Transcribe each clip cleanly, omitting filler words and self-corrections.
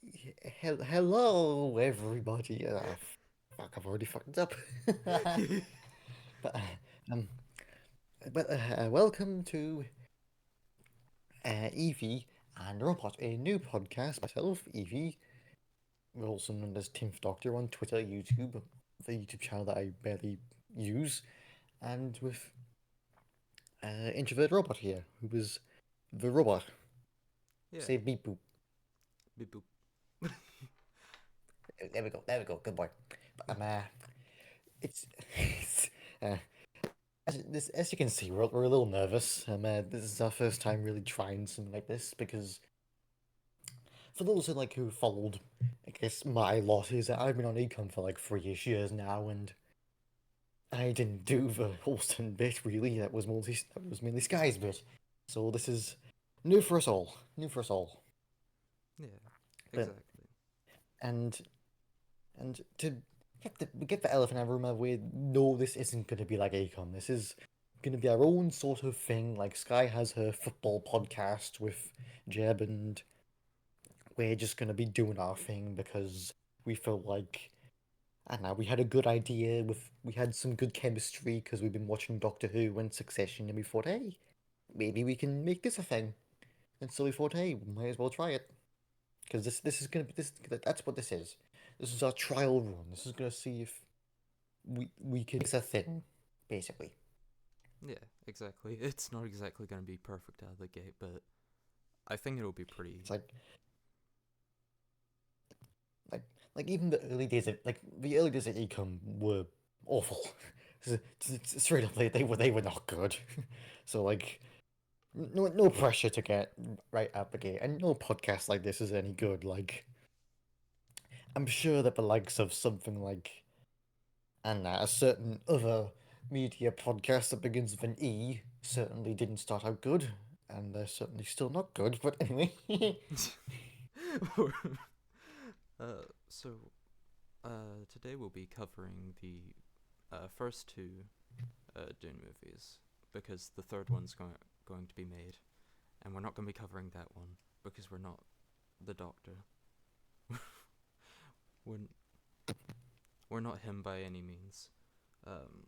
Hello, everybody. Fuck, I've already fucked up. But, um, welcome to Evie and Robot, a new podcast. Myself, Evie, also known as Timph Doctor on Twitter, YouTube, the YouTube channel that I barely use, and with Introvert Robot here, who is the robot. Yeah. Say beep boop. Beep boop. There we go, good boy. But, it's, it's uh, as you can see, we're a little nervous. This is our first time really trying something like this because for those who followed, I guess my lot is that I've been on econ for like 3-ish years now, and I didn't do the Holston bit really. That was mainly Sky's bit. So this is new for us all. New for us all. Yeah. But Exactly. and and to get the elephant out of the room out of the way, no, this isn't gonna be like econ. This is gonna be our own sort of thing. Like Sky has her football podcast with Jeb, and we're just gonna be doing our thing because we felt like I don't know, we had a good idea we had some good chemistry because we've been watching Doctor Who and Succession, and we thought, hey, maybe we can make this a thing. And so we thought, hey, we might as well try it because this is gonna be this that's what this is. This is our trial run. This is gonna see if we can make this a thing, basically. Yeah. Exactly. It's not exactly going to be perfect out of the gate, but I think it'll be pretty. It's like like even the early days of Ecom were awful. Straight up, they were not good. So like no pressure to get right out the gate, and no podcast like this is any good. Like I'm sure that the likes of something like and a certain other media podcast that begins with an E certainly didn't start out good, and they're certainly still not good. But anyway, So, today we'll be covering the first two Dune movies because the third one's going to be made, and we're not going to be covering that one because we're not the Doctor. we're we're not him by any means. Um,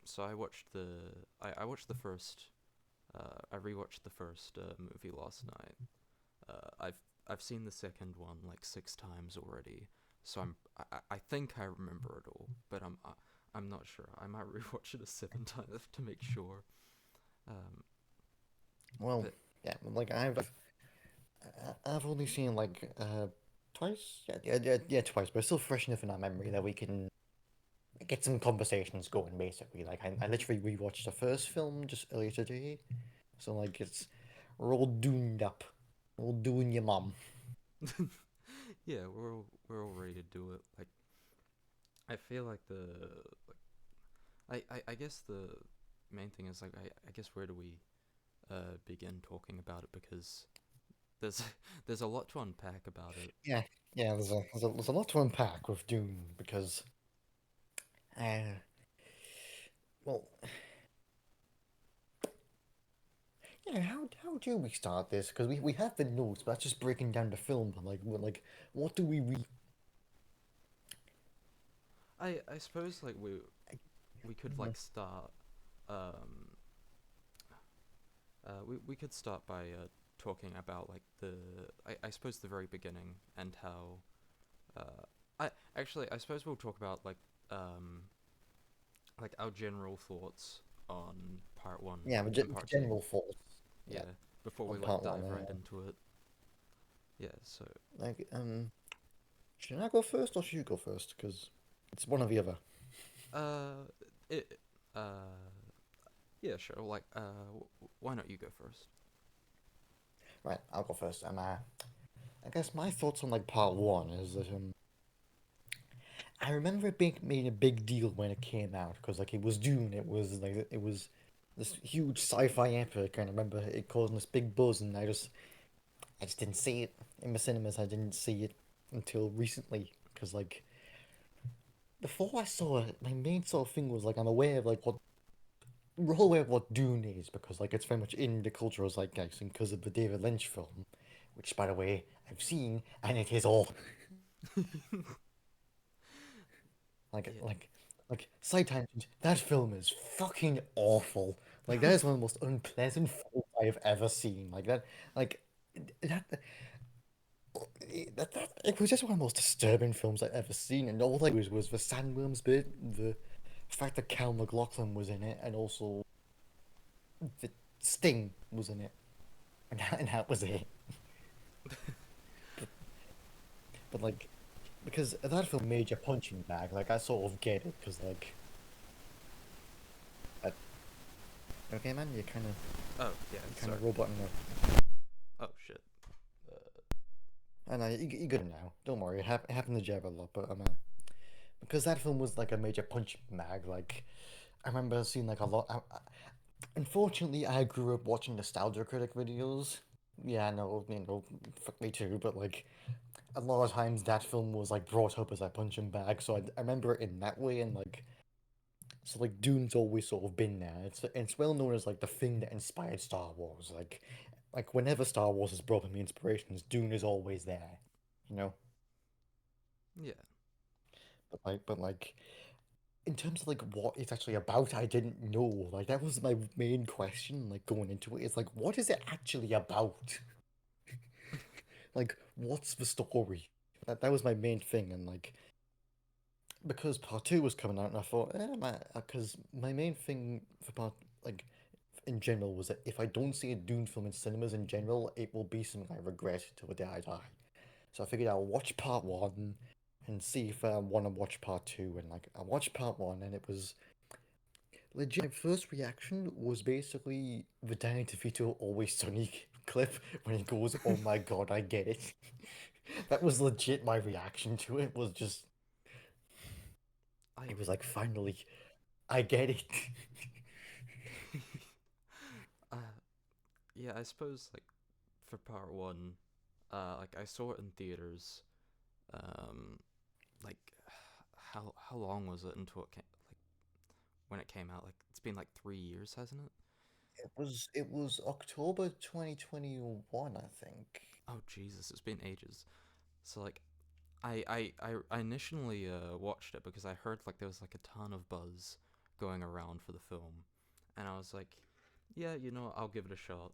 so I watched the first I rewatched the first movie last night. I've seen the second one like 6 times already, so I think I remember it all, but I'm not sure. I might rewatch it a seventh time to make sure. Um, well, but yeah, like I've only seen like twice, yeah, twice, but it's still fresh enough in our memory that we can get some conversations going. Basically, like I literally rewatched the first film just earlier today, so like we're all doomed up, all doing your mom. yeah, we're all ready to do it. Like I feel like I guess the main thing is like I guess where do we begin talking about it because there's there's a lot to unpack about it. Yeah, yeah. There's a lot to unpack with Dune because uh, well, yeah. How do we start this? Because we have the notes, but that's just breaking down the film. But what do we read? I suppose like we could like start um we could start by talking about like I suppose the very beginning and how I suppose we'll talk about um like our general thoughts on part 1 Yeah, and the part 2. general thoughts. Yeah, Yeah, before we on like part one. dive right into it. Yeah, so Like should I go first or should you go first? Because it's one or the other. uh it yeah, sure. Like why not you go first? Right, I'll go first. I guess my thoughts on like part one is that I remember it being made a big deal when it came out because like it was Dune. It was this huge sci-fi epic, and I remember it causing this big buzz, and I just didn't see it in the cinemas. I didn't see it until recently because like before I saw it, my main sort of thing was like I'm aware of like what we're all aware of what Dune is because like it's very much in the cultural zeitgeist and because of the David Lynch film, which by the way I've seen, and it is awful. Like, Yeah. like, side tangent. That film is fucking awful. Like, that is one of the most unpleasant films I have ever seen. Like that, it was just one of the most disturbing films I've ever seen. And all I was the sandworms bit, the fact that Cal McLaughlin was in it, and also the Sting was in it, and that was it. But, but like, because that film made you punching bag. Like, I sort of get it, because like, I, okay, man, Oh, yeah, you kind sorry. of roboting. Oh, shit. Uh, I know you good now. Don't worry, it happened to Jeb a lot, but because that film was like a major punching bag. Like, I remember seeing like a lot. Unfortunately, I grew up watching nostalgia critic videos. Yeah, no, fuck me too. But like, a lot of times that film was like brought up as a punching bag, so I remember it in that way. And like, so like Dune's always sort of been there. It's well known as like the thing that inspired Star Wars. Like whenever Star Wars has brought me inspirations, Dune is always there. You know, yeah. but like in terms of like what it's actually about, I didn't know. Like that was my main question, like going into it. It's like, what is it actually about? Like, what's the story? That was my main thing, and like because part two was coming out, and I thought, because my main thing for part like in general was that if I don't see a Dune film in cinemas in general, it will be something I regret till the day I die. So I figured I'll watch part one and see if I want to watch part two. And like I watched part one, and it was legit. My first reaction was basically the Danny DeVito Always Sunny clip when he goes, "Oh my God, I get it." That was legit. My reaction to it was just, I. it was like, finally, I get it. uh, yeah, I suppose, like, for part one, like, I saw it in theaters. Um, like, how long was it until it came, like, when it came out? Like, it's been like 3 years, hasn't it? It was October 2021, I think. Oh, Jesus, it's been ages. So, like, I initially watched it because I heard like there was like a ton of buzz going around for the film, and I was like, yeah, I'll give it a shot.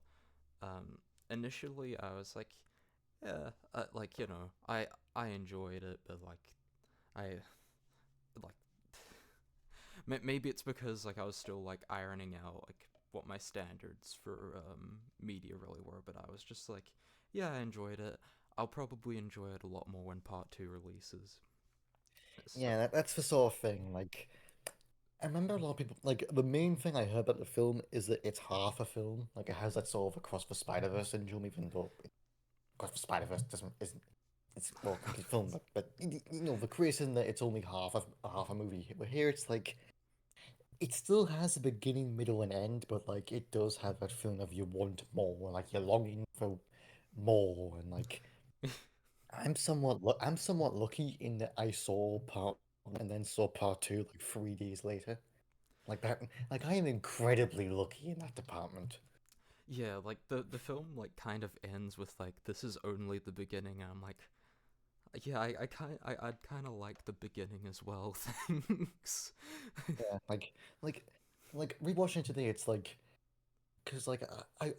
Um, Initially I was like, yeah, like I enjoyed it, but like I like maybe it's because like I was still like ironing out like what my standards for media really were, but I was just like, yeah, I enjoyed it. I'll probably enjoy it a lot more when part two releases. So Yeah, that's the sort of thing. Like, I remember a lot of people, like, the main thing I heard about the film is that it's half a film. Like, it has that sort of across the Spider-Verse syndrome, even though across the Spider-Verse doesn't, isn't, it's well, a complete film, but the criticism that it's only half a movie. But here it's like, it still has a beginning, middle, and end, but like, it does have that feeling of you want more, like, you're longing for more, and like, I'm somewhat lucky in that I saw part one and then saw part two like 3 days later. Like that, like I am incredibly lucky in that department. yeah, like the film like kind of ends with like this is only the beginning, and I'm like, yeah, I'd kind of like the beginning as well. Thanks. Yeah, like rewatching today, it's like because like I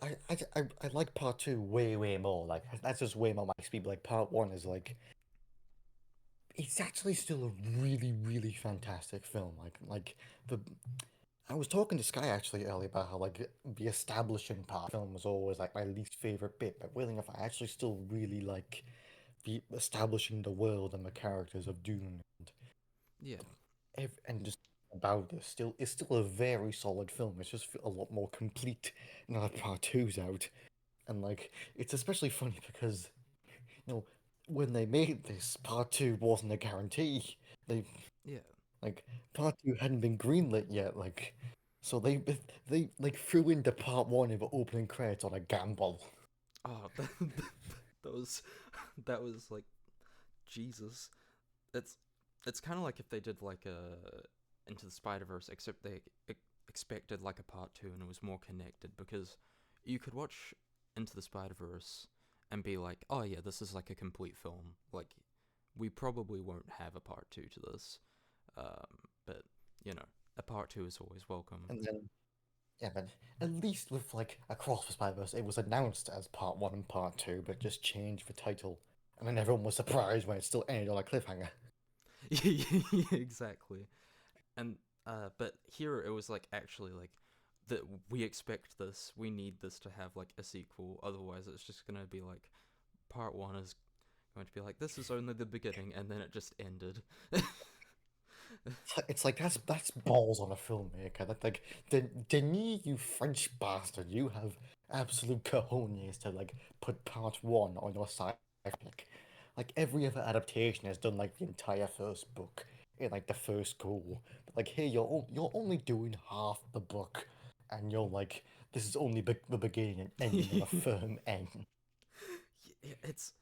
like part two way more. Like that's just way more my speed. But like part one is like it's actually still a really fantastic film. Like the I was talking to Sky actually earlier about how like the establishing part of the film was always like my least favorite bit, but weirdly enough, I actually still really like the establishing the world and the characters of Dune Yeah, and just about this. Still, it's still a very solid film. It's just a lot more complete now that part two's out, and like it's especially funny because you know when they made this, part two wasn't a guarantee. They yeah. Like part two hadn't been greenlit yet, like so they like threw into part one of the opening credits on a gamble. Oh, that was that was like Jesus. It's it's kind of like if they did like a Into the Spider Verse, except they expected like a part two and it was more connected because you could watch Into the Spider Verse and be like, oh yeah, this is like a complete film. Like, we probably won't have a part two to this, but you know, a part two is always welcome. And then yeah, but at least with like Across the Spider-Verse, it was announced as part one and part two, but just changed the title, and then everyone was surprised when it still ended on a cliffhanger. Exactly. And but here it was like actually like that we expect this, we need this to have like a sequel. Otherwise, it's just gonna be like part one is going to be like this is only the beginning, and then it just ended. It's like that's balls on a filmmaker. That like, Denis, you French bastard, you have absolute cojones to like put part one on your side. Like every other adaptation has done like the entire first book in like the first go. But like here, you're only doing half the book, and you're like, this is only the beginning and ending on a firm end. It's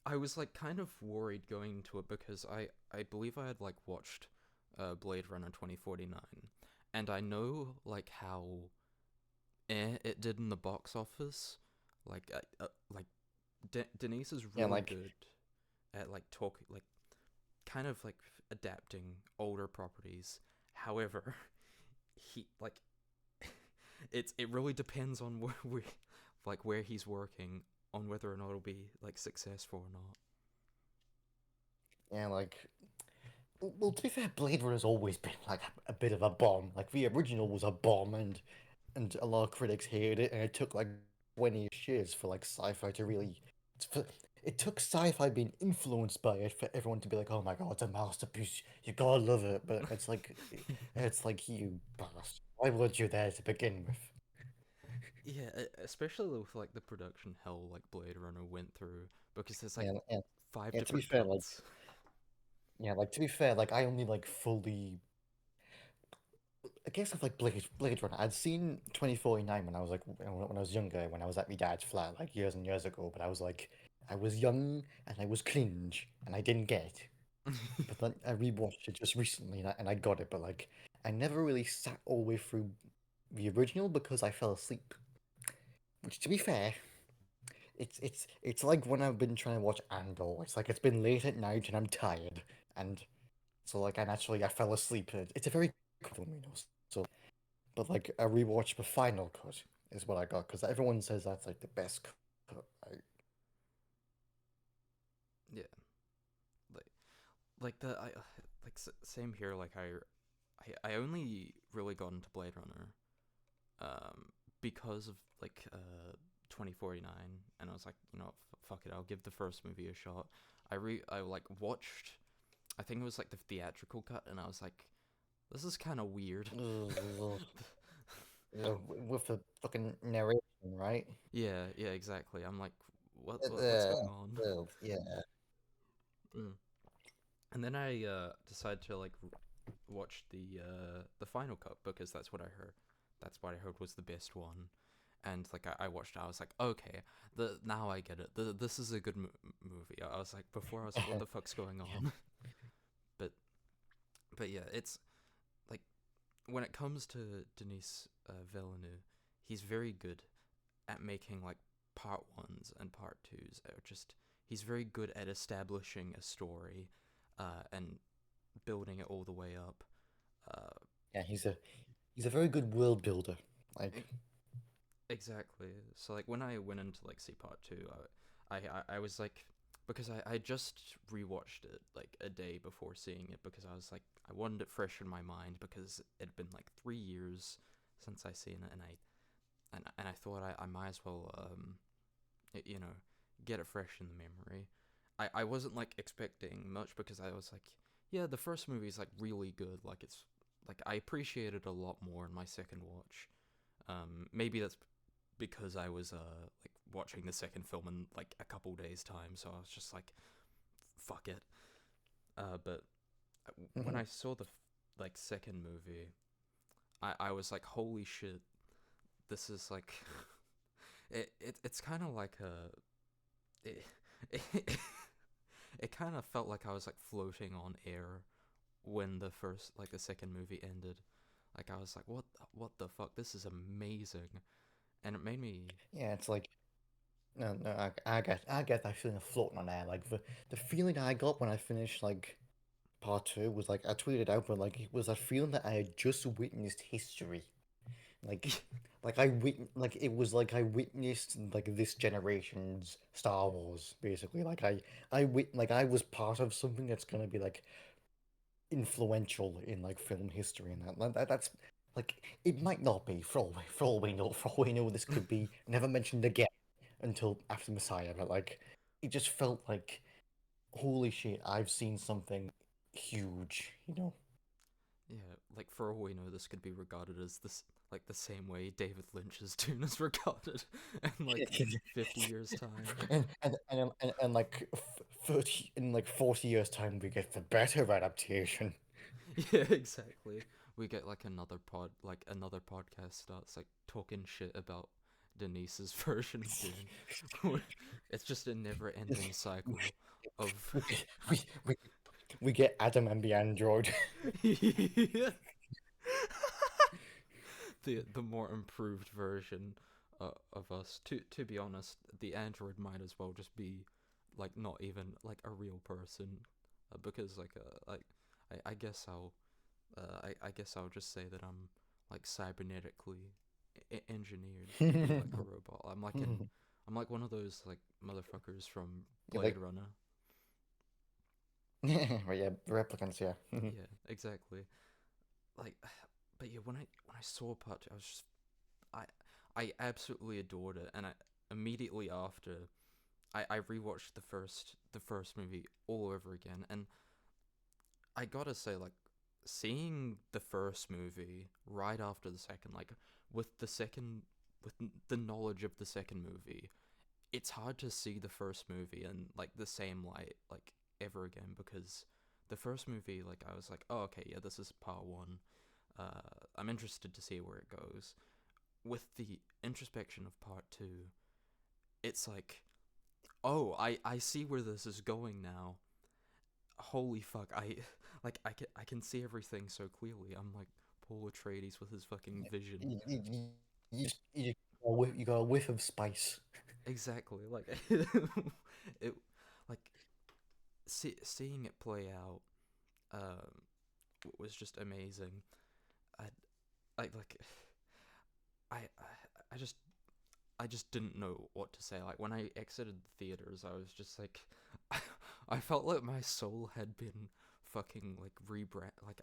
I was like kind of worried going into it because I believe I had like watched Blade Runner 2049, and I know like how it did in the box office. Like Denise is Yeah, really like good at like talking, like kind of like adapting older properties. However, he like it really depends on where he's working on whether or not it'll be like successful or not. yeah, like well, to be fair, Blade Runner's always been like a bit of a bomb. Like the original was a bomb, and a lot of critics hated it, and it took like 20 years for like sci-fi to really. For, it took sci-fi being influenced by it for everyone to be like, "Oh my God, it's a masterpiece! You gotta love it." But it's like you bastard. Why weren't you there to begin with? Yeah, especially with like the production hell like Blade Runner went through because there's like Yeah, five yeah. To be different fair, like cuts. yeah, like to be fair, like I only like fully I guess with like Blade Runner, I'd seen 2049 when I was like when I was younger, when I was at my dad's flat like years and years ago. But I was like, I was young and I was cringe and I didn't get it. But then I rewatched it just recently and I got it. But like, I never really sat all the way through the original because I fell asleep. Which, to be fair, it's like when I've been trying to watch Andor. It's like it's been late at night and I'm tired, and so like I fell asleep. It's a very good film, you know. So but like a rewatch the final cut is what I got because everyone says that's like the best cut. Yeah, like the I like same here. Like I only really got into Blade Runner um because of like 2049, and I was like, you know, fuck it, I'll give the first movie a shot. I like watched, I think it was like the theatrical cut, and I was like, this is kind of weird. Ugh, with the fucking narration, right? Yeah, exactly. I'm like, what's Uh, going on? yeah. Mm. And then I decided to like watch the final cut because that's what I heard. That's what I heard was the best one. And like I watched it, I was like, okay, the now I get it. This is a good movie. I was like, before I was like, what the fuck's going Yeah. on? but but yeah, it's like when it comes to Denis Villeneuve, he's very good at making like part ones and part twos. Or just he's very good at establishing a story, and building it all the way up. Uh, Yeah, he's a very good world builder. Like, e- exactly. So like when I went into like see part two, I was like, because I just rewatched it like a day before seeing it because I was like I wanted it fresh in my mind because it had been like 3 years since I seen it, and I thought I might as well you know, get it fresh in the memory. I wasn't like expecting much because I was like, yeah, the first movie is like really good. Like it's like I appreciate it a lot more in my second watch. Maybe that's because I was like watching the second film in like a couple days time, so I was just like, fuck it. But when mhm. I saw the like second movie, I was like, holy shit, this is like it's kind of like it, it, it kind of felt like I was like floating on air when the second movie ended. Like I was like, what the fuck? This is amazing, and it made me. Yeah, it's like No, no, I get that feeling of floating on air. Like the feeling I got when I finished like part two was like I tweeted out, but like it was a feeling that I had just witnessed history. Like, like it was like I witnessed like this generation's Star Wars, basically. Like I was part of something that's gonna be like influential in like film history, and that's like it might not be for all we know, this could be never mentioned again until after Messiah, but like it just felt like holy shit, I've seen something huge, you know? Yeah, like for all we know, this could be regarded as this like the same way David Lynch's Dune is regarded in like 50 years time. And like 30 in like 40 years time we get the better adaptation. Yeah, exactly. We get like another podcast starts like talking shit about Denise's version of Dune. It's just a never-ending cycle of we, we, we, we get Adam and the android. yeah. The more improved version of us. To be honest, the android might as well just be like not even like a real person, because I guess I guess I'll just say that I'm like cybernetically engineered to be like a robot. I'm like one of those like motherfuckers from You're Blade like, Runner. right, yeah, replicants, yeah. Yeah, exactly. Like, but yeah, when I saw part two, I I absolutely adored it, and I immediately after I rewatched the first movie all over again, and I gotta say, like, seeing the first movie right after the second, like with the second with the knowledge of the second movie, it's hard to see the first movie in like the same light like ever again, because the first movie, like, I was like, oh, okay, yeah, this is part one. I'm interested to see where it goes. With the introspection of part two, it's like, oh, I see where this is going now. Holy fuck, I can see everything so clearly. I'm like Paul Atreides with his fucking vision. You got a whiff of spice. Exactly, like it, like seeing it play out um was just amazing. I like I I just I just didn't know what to say. Like when I exited the theaters, I was just like, I felt like my soul had been fucking like rebrand. Like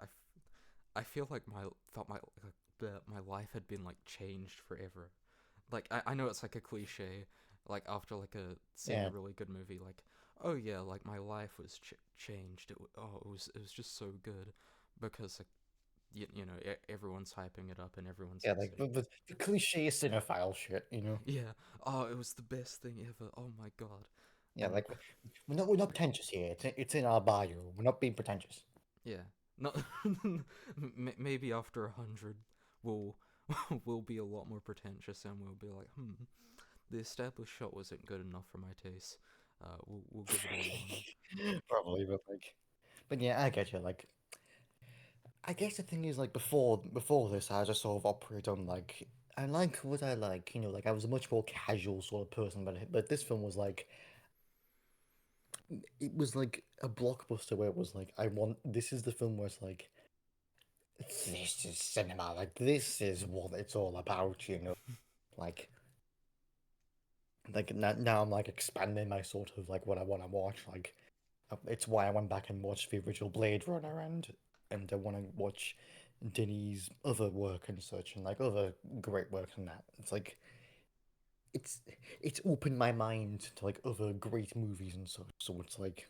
I feel like my life had been like changed forever. Like I know it's like a cliche. Like after like seeing a Yeah, really good movie, like, oh yeah, like my life was changed. It was just so good, because like everyone's hyping it up and everyone's yeah, like like saying, the cliche cinephile shit, you know? yeah, oh, it was the best thing ever. Oh my god. Yeah, And like we're not pretentious here. It's in our bio. We're not being pretentious. yeah, not maybe after 100, we'll we'll be a lot more pretentious, and we'll be like, the established shot wasn't good enough for my taste. We'll give it a 1. Probably, but yeah, I get you. Like, I guess the thing is, like, before this, I just sort of operate on like I like what I like, you know. Like, I was a much more casual sort of person, but this film was like it was like a blockbuster where it was like I want this is the film where it's like this is cinema. Like, this is what it's all about, you know. Like. Like now I'm like expanding my sort of like what I want to watch. Like it's why I went back and watched the original Blade Runner and I want to watch Denis' other work and such and like other great work and that. It's like it's it's opened my mind to like other great movies and such. So it's like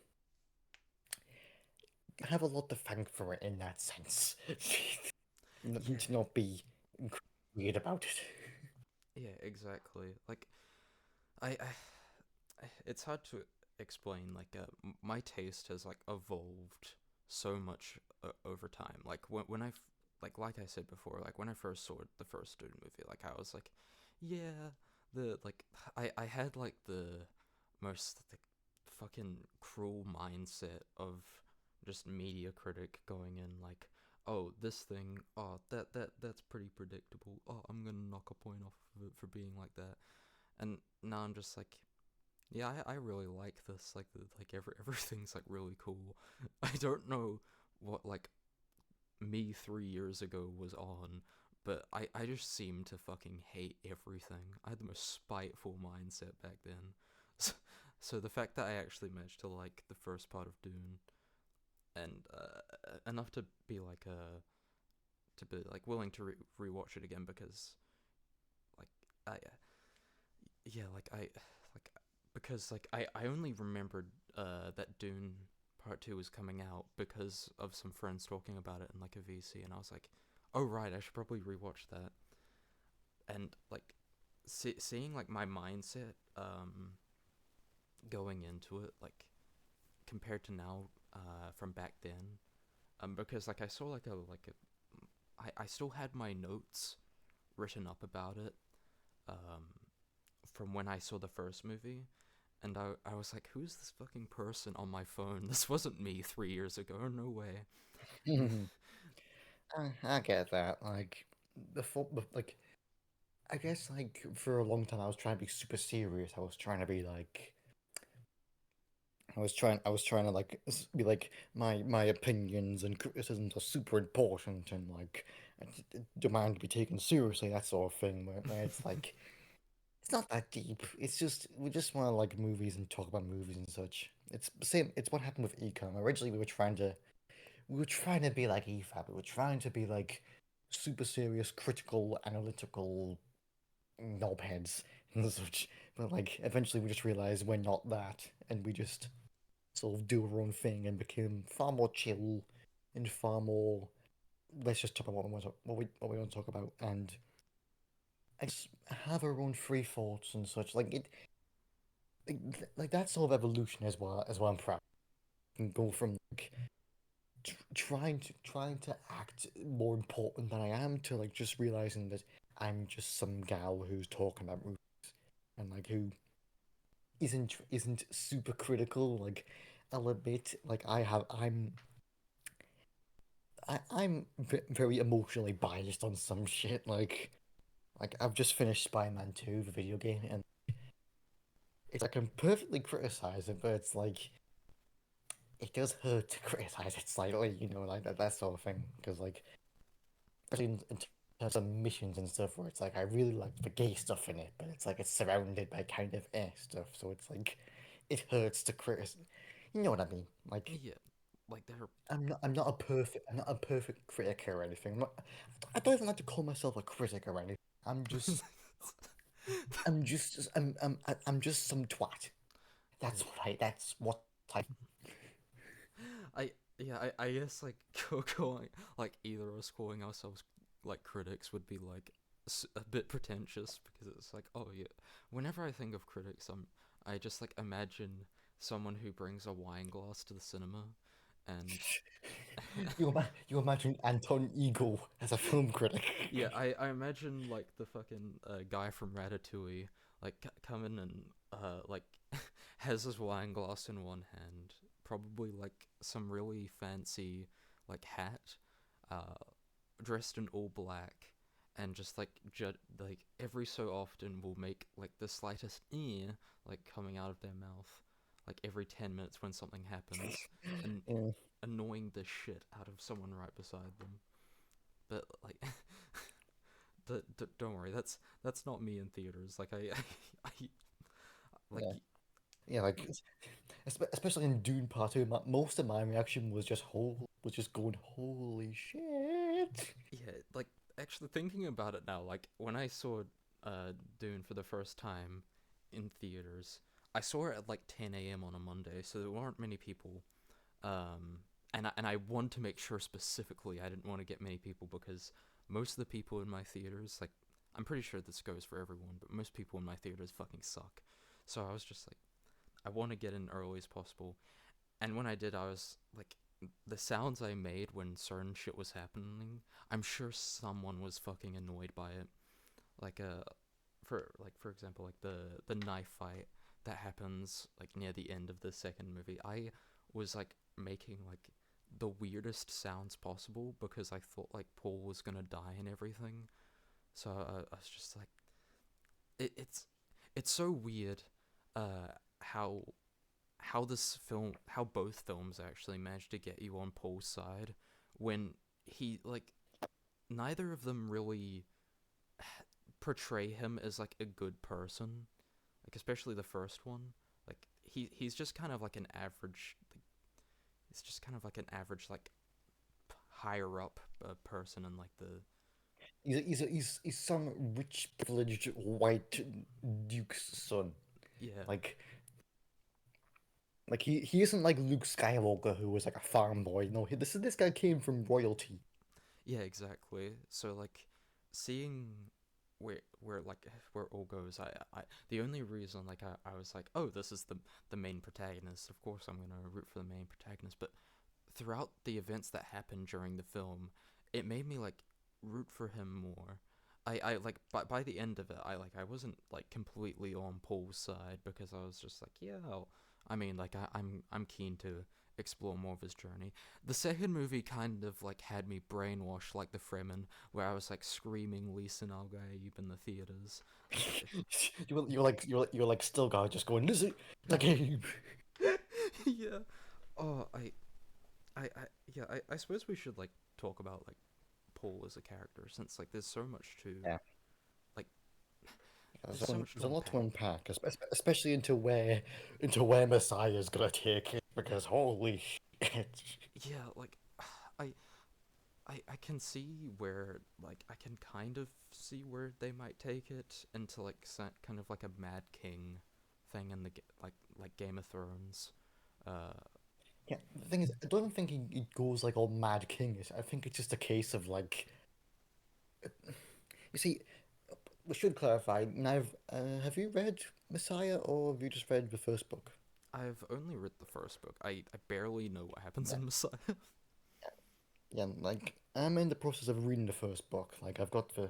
I have a lot to thank for it in that sense. Yeah, To not be weird about it. yeah, exactly. Like it's hard to explain. Like my taste has like evolved so much over time. Like when like I said before, like when I first saw the first Dune movie, like I was like, yeah, the like I had like the most like fucking cruel mindset of just media critic going in like, oh, this thing, oh, that's pretty predictable. Oh, I'm gonna knock a point off of it for being like that. And now I'm just like, Yeah, I really like this. Like, everything's like really cool. I don't know what like me 3 years ago was on, but I just seemed to fucking hate everything. I had the most spiteful mindset back then. So, so the fact that I actually managed to like the first part of Dune and enough to be like willing to rewatch it again because like I yeah like I like because like I only remembered that Dune Part 2 was coming out because of some friends talking about it in like a VC, and I was like, oh right, I should probably rewatch that. And like seeing like my mindset going into it, like compared to now, from back then, because like I saw I still had my notes written up about it, um from when I saw the first movie. And I was like, who's this fucking person on my phone? This wasn't me 3 years ago. No way. I get that. Like like I guess like for a long time I was trying to be super serious. I was trying to be like I was trying to like be like my opinions and criticisms are super important and like demand to be taken seriously, that sort of thing. Where it's like it's not that deep. It's just we just want to like movies and talk about movies and such. It's the same. It's what happened with Econ. Originally, we were trying to be like EFAB. We were trying to be like super serious, critical, analytical knobheads and such. But like eventually, we just realized we're not that, and we just sort of do our own thing and became far more chill and far more. Let's just talk about what we want to, what we want to talk about and I guess have our own free thoughts and such. Like that sort of evolution is what I'm proud. And go from like trying to act more important than I am to like just realizing that I'm just some gal who's talking about movies and like who isn't super critical. Like I'll admit, like I'm very emotionally biased on some shit. Like I've just finished Spider-Man 2, the video game, and it's I can perfectly criticize it, but it's like it does hurt to criticize it slightly, you know, like that sort of thing. Because like, especially in terms of missions and stuff, where it's like I really like the gay stuff in it, but it's like it's surrounded by kind of stuff, so it's like it hurts to criticize. You know what I mean? Like Yeah, like they're. I'm not a perfect critic or anything. I don't even like to call myself a critic or anything. I'm just some twat. Yeah, That's what I. I guess like calling like either of us calling ourselves like critics would be like a bit pretentious because it's like, oh yeah, whenever I think of critics, I just like imagine someone who brings a wine glass to the cinema and You imagine Anton Eagle as a film critic. yeah, I imagine like the fucking guy from Ratatouille like coming and like has his wine glass in one hand, probably like some really fancy like hat, uh, dressed in all black, and just like like every so often will make like the slightest like coming out of their mouth, like every 10 minutes when something happens, and Yeah, annoying the shit out of someone right beside them. But like don't worry, that's not me in theaters. Like I like yeah, yeah. Like especially in Dune Part Two, most of my reaction was was just going, "Holy shit!" yeah, like actually thinking about it now, like when I saw Dune for the first time in theaters, I saw it at like 10 a.m. on a Monday, so there weren't many people. Um, and I wanted to make sure specifically I didn't want to get many people because most of the people in my theaters, like I'm pretty sure this goes for everyone, but most people in my theaters fucking suck. So I was just like, I want to get in early as possible. And when I did, I was like, the sounds I made when certain shit was happening, I'm sure someone was fucking annoyed by it. Like for example, like the knife fight that happens like near the end of the second movie. I was like making like the weirdest sounds possible because I thought like Paul was gonna die and everything. So I was just like, it's so weird, uh, how how both films actually managed to get you on Paul's side when he like neither of them really portray him as like a good person, like especially the first one. Like he's just kind of like an average, like, he's just kind of like an average like higher up person in like the He's some rich, privileged white duke's son. yeah. Like he isn't like Luke Skywalker who was like a farm boy. No, this guy came from royalty. Yeah, exactly. So like seeing where like where it all goes, I the only reason like I was like, oh, this is the main protagonist. Of course, I'm gonna root for the main protagonist. But throughout the events that happened during the film, it made me like root for him more. I like by the end of it, I wasn't like completely on Paul's side because I was just like, yeah, I mean, like I'm keen to explore more of his journey. The second movie kind of like had me brainwashed like the Fremen, where I was like screaming Lisa Nalgaib in the theaters. Like, You were like still guy just going this is like yeah. Oh, yeah. I suppose we should like talk about like Paul as a character since like there's so much to yeah. like there's so much There's to a lot to unpack. unpack, especially into where Messiah's gonna take it because holy shit. Yeah, like I I can see where like I can kind of see where they might take it into like kind of like a Mad King thing in the like Game of Thrones. Uh, Yeah, the thing is, I don't think he goes like all Mad Kingish. I think it's just a case of like, you see, we should clarify. Now, have you read Messiah or have you just read the first book? I've only read the first book. I barely know what happens Yeah, in Messiah. yeah. Like I'm in the process of reading the first book. Like I've got the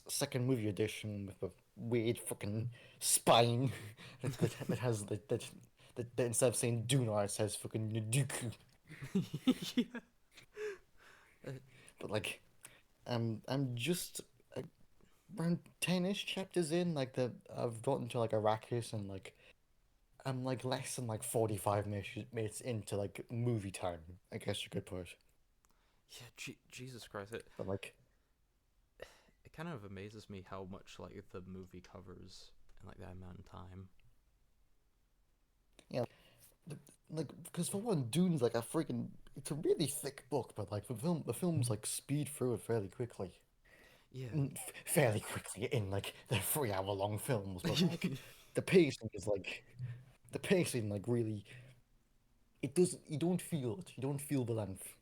second movie edition with the weird fucking spine that has that instead of saying Dune, it says fucking Naduku. Yeah. Uh, But like, I'm just around 10-ish chapters in, like I've gotten to like Arrakis and like I'm like less than like 45 minutes into like movie time, I guess you could put. yeah, Jesus Christ! But like It kind of amazes me how much like the movie covers in like that amount of time. yeah, the, like because for one, Dune's like a freaking it's a really thick book, but like the films like speed through it fairly quickly. Yeah. Fairly quickly in like they're 3 hour long films, but like the pacing is like the pacing like really it doesn't you don't feel it. You don't feel the length.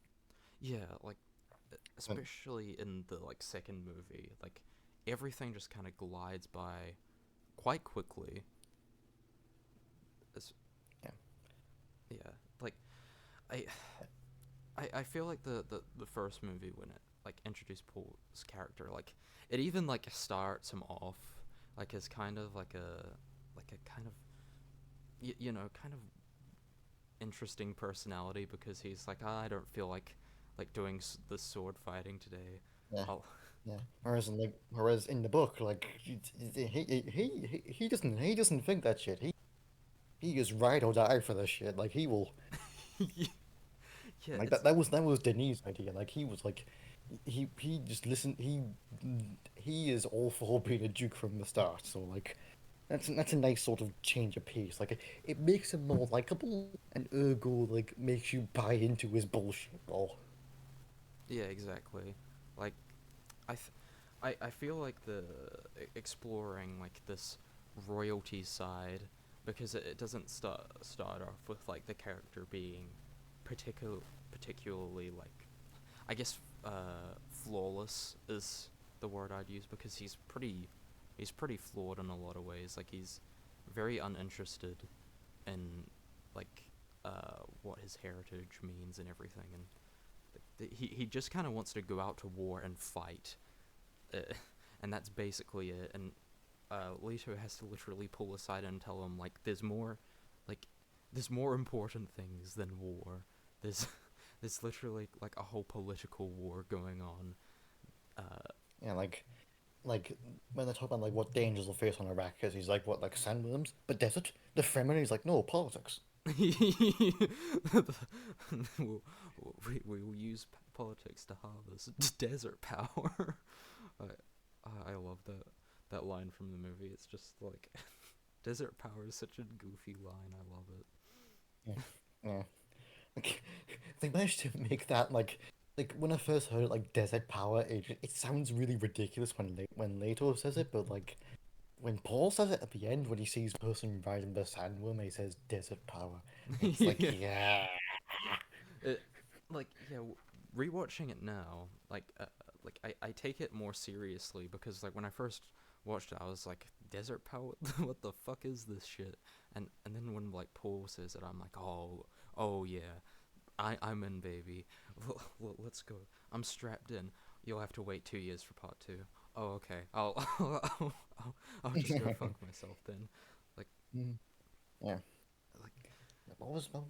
Yeah, like And, especially in the like second movie, like everything just kind of glides by quite quickly. It's, yeah. yeah, like I, I feel like the first movie when it like introduced Paul's character, like it even like starts him off like as kind of like a kind of you know kind of interesting personality because he's like I don't feel like doing the sword fighting today. Yeah. I'll Yeah. Whereas in the book, like he doesn't think that shit. He is ride or die for this shit. Like he will yeah like it's that was Denis' idea. Like he was like he just listened he is all for being a duke from the start. So like that's a nice sort of change of pace. Like it makes him more likable and ergo like makes you buy into his bullshit. Oh yeah exactly like I th- I feel like the exploring like this royalty side because it doesn't start off with like the character being particular particularly like I guess flawless is the word I'd use because he's pretty flawed in a lot of ways. Like he's very uninterested in like what his heritage means and everything, and he just kind of wants to go out to war and fight, uh, and that's basically it. And Leto has to literally pull aside and tell him like like there's more important things than war. There's there's literally like a whole political war going on. Uh, yeah, like when they talk about like what dangers will face on Arrakis, he's like, what, like sandworms, but desert, the Fremen. He's like, no, politics. we'll, we will use politics to harvest desert power. I love that line from the movie. It's just like desert power is such a goofy line. I love it. Yeah, yeah. Like, they managed to make that like when I first heard it, like desert power, it sounds really ridiculous when Leto says it, but like when Paul says it at the end, when he sees a person riding the sandworm, he says desert power. It's like, Yeah. yeah. It, like yeah, rewatching it now, like I take it more seriously because like when I first watched it, I was like, desert power, what the fuck is this shit? And then when like Paul says it, I'm like, oh yeah, I'm in, baby. Let's go. I'm strapped in. You'll have to wait 2 years for part two. Oh, okay. I'll just go fuck myself then. Like, Mm, yeah. like, What was well,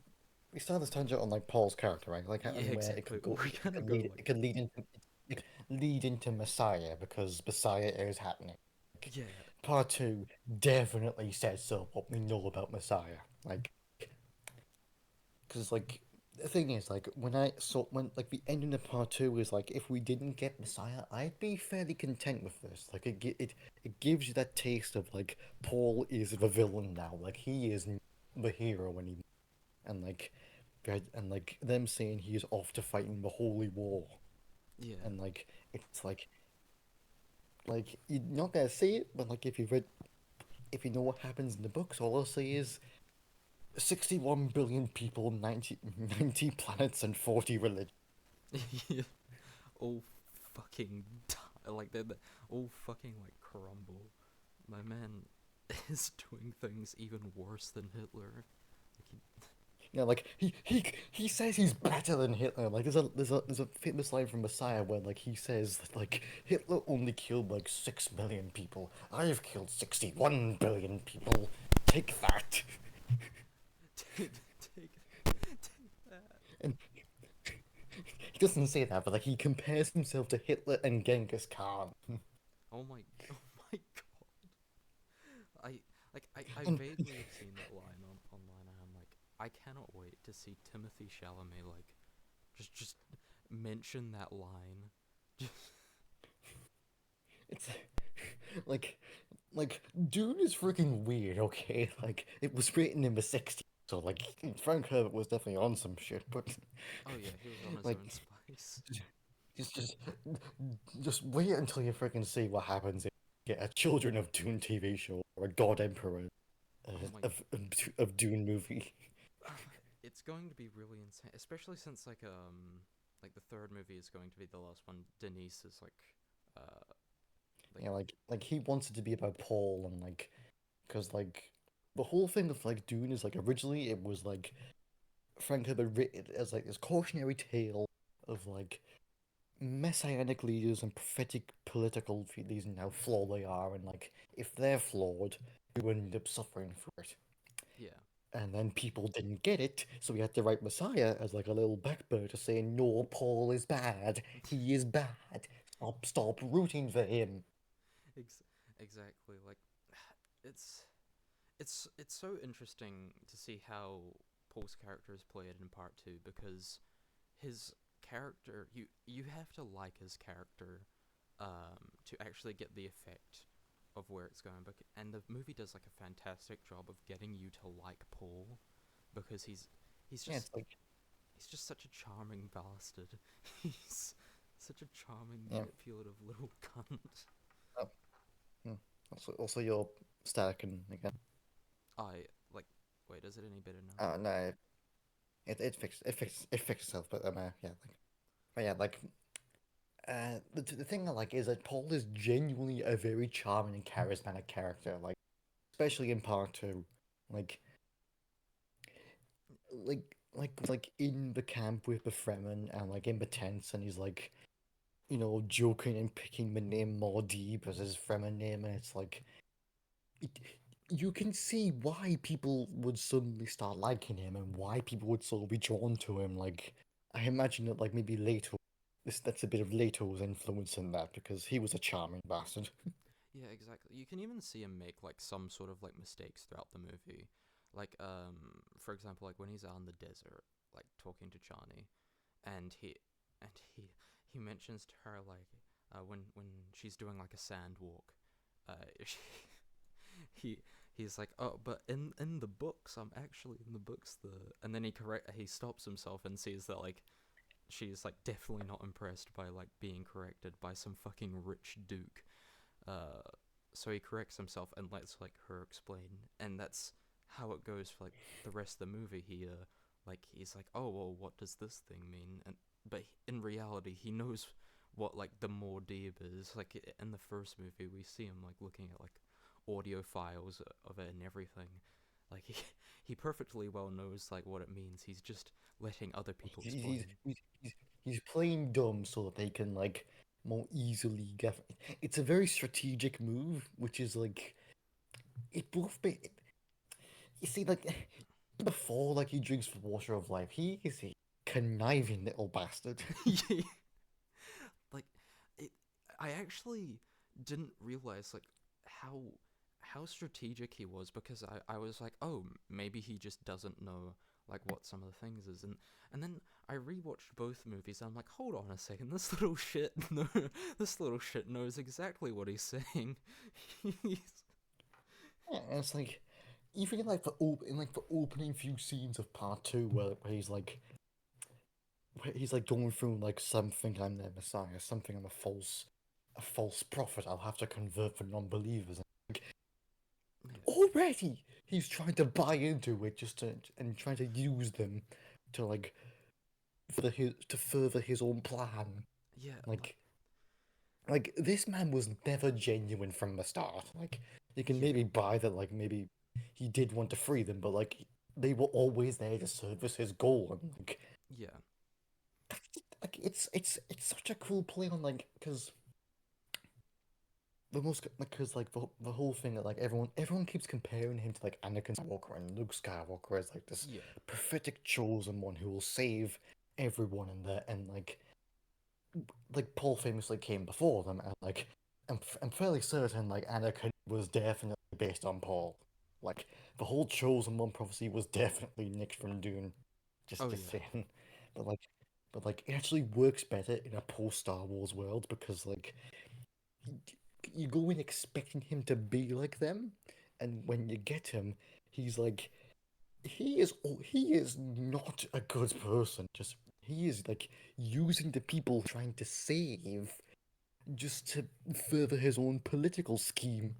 we started this tangent on like Paul's character, right? Like yeah, and where it exactly. could go, We kind of go like, it could lead into Messiah because Messiah is happening. Like, yeah, part two definitely sets up what we know about Messiah. Like, because like the thing is, like when like the ending of part two is like if we didn't get Messiah, I'd be fairly content with this. Like it gives you that taste of like Paul is the villain now. Like he is the hero anymore, and like and like them saying he is off to fighting the holy war, yeah, and like it's like you're not gonna see it, but like if you know what happens in the books, all I'll say is 61 billion people, 90 planets, and 40 religions. yeah. All fucking like they all fucking like crumble. My man is doing things even worse than Hitler. Like You know, like he says he's better than Hitler. Like there's a famous line from Messiah where like he says that, like Hitler only killed like 6 million people. I've killed 61 billion people. Take that. take take that. And he doesn't say that, but like he compares himself to Hitler and Genghis Khan. Oh my oh my god. I I And vaguely have seen that line online and I'm like, I cannot wait to see Timothy Chalamet like just mention that line. Just it's like like Dune is freaking weird, okay? Like it was written in the 60s, so like Frank Herbert was definitely on some shit, but oh yeah, he was on his like own spice. just just just wait until you freaking see what happens if you get a Children of Dune TV show or a God Emperor Oh my of Dune movie. it's going to be really insane, especially since like the third movie is going to be the last one. Denise is uh like Yeah, like he wanted to be about Paul and like because like the whole thing of like Dune is like originally it was like Frank Herbert written it as like this cautionary tale of like messianic leaders and prophetic political leaders and how flawed they are, and like if they're flawed, you end up suffering for it. yeah. And then people didn't get it, so we had to write Messiah as like a little backburner saying, "No, Paul is bad. He is bad. Stop rooting for him." Ex- exactly. Like it's it's so interesting to see how Paul's character is played in part two because his character you have to like his character to actually get the effect of where it's going. And the movie does like a fantastic job of getting you to like Paul because he's Yeah, just it's like he's just such a charming bastard. He's such a charming, yeah. manipulative little cunt. Oh, hmm. Also you're stacking again. I like. Wait, is it any better now? Oh no, it fixed itself, but yeah, like but yeah, like the thing I like is that Paul is genuinely a very charming and charismatic character, like especially in part two, like like in the camp with the Fremen and like in the tents, and he's like joking and picking the name Maudib as his Fremen name, and it's like it, you can see why people would suddenly start liking him and why people would sort of be drawn to him. Like I imagine that like maybe later this that's a bit of Leto's influence in that because he was a charming bastard. Yeah, exactly. You can even see him make like some sort of like mistakes throughout the movie. Like for example, like when he's out in the desert like talking to Johnny, and he mentions to her like when she's doing like a sand walk, she, he he's like, "Oh, but in the books, I'm actually in the books the," and then he stops himself and sees that like she's like definitely not impressed by like being corrected by some fucking rich duke. uh, so he corrects himself and lets like her explain, and that's how it goes for like the rest of the movie. He's like, oh well, what does this thing mean? And but in reality, he knows what like the Mordeeb is. Like in the first movie, we see him like looking at like audio files of it and everything. Like he perfectly well knows like what it means. He's just letting other people He's he's explain. he's, he's, he's playing dumb so that they can like more easily get. It's a very strategic move, which is like it both. You see, like before, like he drinks the water of life. He is a conniving little bastard. Yeah, like it. I actually didn't realize like how how strategic he was, because I was like, oh, maybe he just doesn't know like what some of the things is, and then I rewatched both movies and I'm like, hold on a second, this little shit no, this little shit knows exactly what he's saying. He's, Yeah, and it's like even in like the opening few scenes of part two, where he's like going through like something I'm their messiah, something I'm a false prophet. I'll have to convert the non-believers. yeah, Already, he's trying to buy into it just to and trying to use them to like further his own plan. yeah, like Like like this man was never genuine from the start. Like you can yeah, maybe buy that like maybe he did want to free them, but like they were always there to service his goal and yeah, like it's such a cool play on like because the whole thing that like everyone keeps comparing him to like Anakin Skywalker and Luke Skywalker as like this yeah, prophetic chosen one who will save everyone in there and like Paul famously came before them and like I'm fairly certain like Anakin was definitely based on Paul. Like the whole chosen one prophecy was definitely nicked from Dune. Just oh just yeah, saying. But like but it actually works better in a post Star Wars world because like you go in expecting him to be like them, and when you get him, he's like he is not a good person. Just he is like using the people trying to save just to further his own political scheme.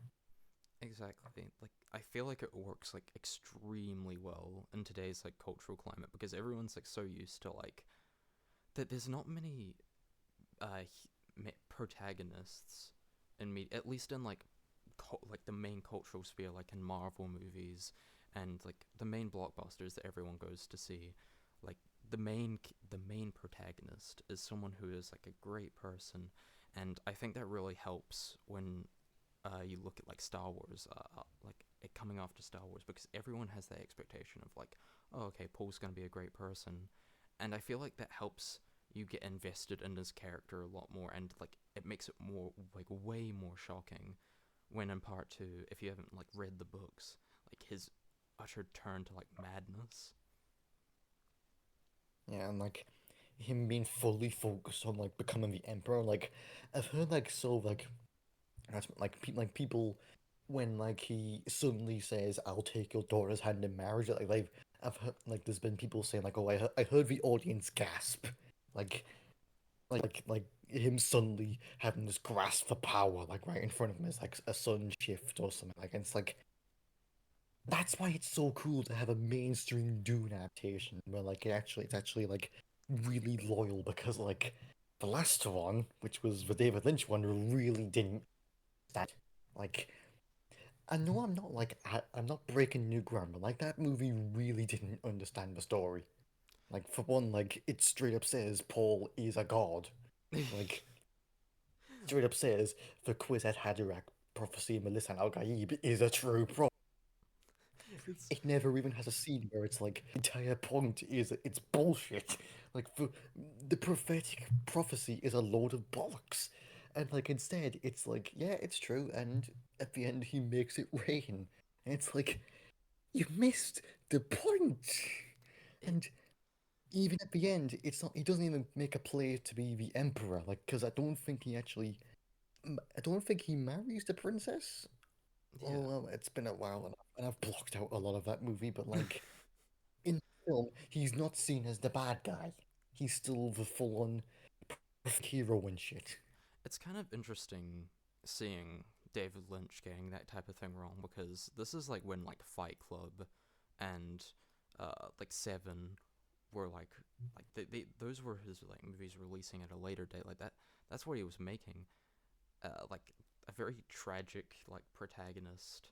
exactly. Like I feel like it works like extremely well in today's like cultural climate, because everyone's like so used to like that there's not many protagonists in me, at least in like like the main cultural sphere, like in Marvel movies and like the main blockbusters that everyone goes to see. Like the main protagonist is someone who is like a great person, and I think that really helps when you look at like Star Wars, like it coming after Star Wars, because everyone has that expectation of like, oh, okay, Paul's gonna be a great person, and I feel like that helps you get invested in his character a lot more, and like it makes it more like way more shocking when in part two, if you haven't like read the books, like his utter turn to like madness. Yeah, and like him being fully focused on like becoming the emperor. Like I've heard people when like he suddenly says, "I'll take your daughter's hand in marriage." I've heard like there's been people saying like, "Oh, I heard the audience gasp," like like him suddenly having this grasp for power like right in front of him is like a sudden shift or something like. And it's like that's why it's so cool to have a mainstream Dune adaptation where like it's actually like really loyal because like the last one, which was the David Lynch one, really didn't that like I know I'm not breaking new ground, but like that movie really didn't understand the story. Like for one, like it straight up says Paul is a god. Like straight up says the Kwisatz Haderach prophecy of Melissa Al Gaib is a true prophecy. It's it never even has a scene where it's like the entire point is it's bullshit. Like the prophetic prophecy is a load of bollocks. And like instead it's like, yeah, it's true, and at the end he makes it rain. And it's like you missed the point. it. And even at the end, it's not he doesn't even make a play to be the emperor, like because I don't think he marries the princess. Oh, Yeah. well, it's been a while, and I've blocked out a lot of that movie, but like in the film, he's not seen as the bad guy. He's still the full-on hero and shit. It's kind of interesting seeing David Lynch getting that type of thing wrong because this is like when like Fight Club and like Seven were like those were his like movies releasing at a later date like that. That's what he was making. Like a very tragic like protagonist.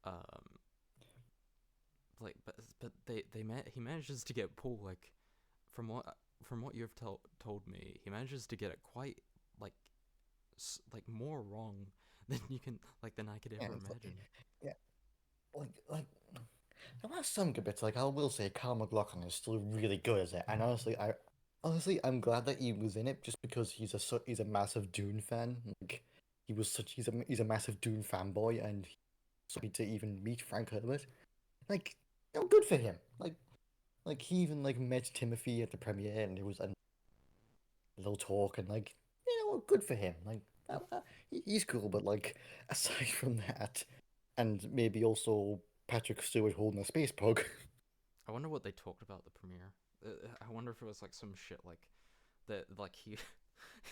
Um, but he manages to get Paul like from what you've told me, he manages to get it quite like like more wrong than you can like than I could Yeah, ever it's like, imagine. yeah, like there are some good bits. Like I will say, Carl McLaughlin is still really good as it, and honestly, I'm glad that he was in it just because he's a massive Dune fan. Like he's a massive Dune fanboy, and he's happy to even meet Frank Herbert. Like, good for him. Like he even like met Timothy at the premiere, and it was a little talk, and like, good for him. Like, he's cool, but like, aside from that, and maybe also Patrick Stewart holding a space pug. I wonder what they talked about at the premiere. I wonder if it was like some shit like that. Like he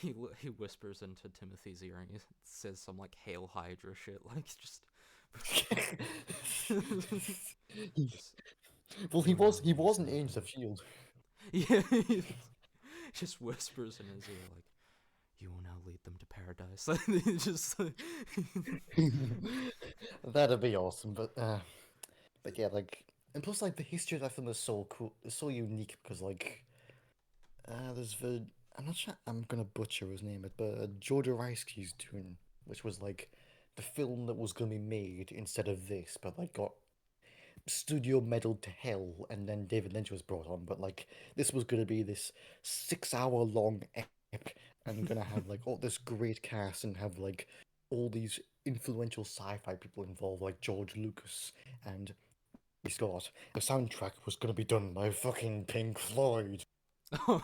he whispers into Timothy's ear and he says some like "Hail Hydra" shit. Like just He- just well, you will now he lead wasn't them. Agents of Shield. Yeah, he just whispers in his ear like you will now lead them to paradise. Like, just like That'd be awesome, but yeah, like, and plus, like, the history of that film is so cool, it's so unique because, like, there's I'm not sure, I'm gonna butcher his name, but Jodorowsky's Dune, which was like the film that was gonna be made instead of this, but like got studio meddled to hell, and then David Lynch was brought on. But like, this was gonna be this 6 hour long epic, and gonna have like all this great cast and have like all these influential sci-fi people involved, like George Lucas and Scott. The soundtrack was gonna be done by fucking Pink Floyd. oh,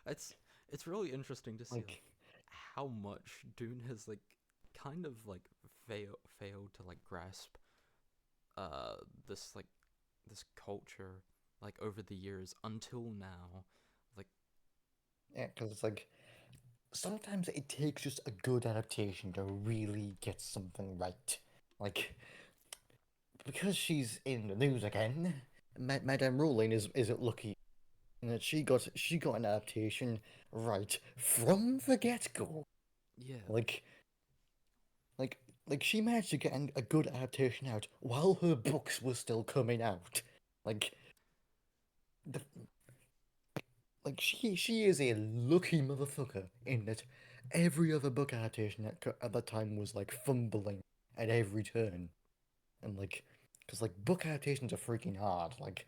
it's it's really interesting to see like Like, how much Dune has like kind of like failed to like grasp uh this like this culture like over the years until now. Like yeah, because it's like sometimes it takes just a good adaptation to really get something right. Like, because she's in the news again, Madame Rowling isn't lucky in that she got an adaptation right from the get go. yeah, Like like like she managed to get a good adaptation out while her books were still coming out. Like the she is a lucky motherfucker in that every other book adaptation at that time was like fumbling at every turn, and like because like book adaptations are freaking hard. Like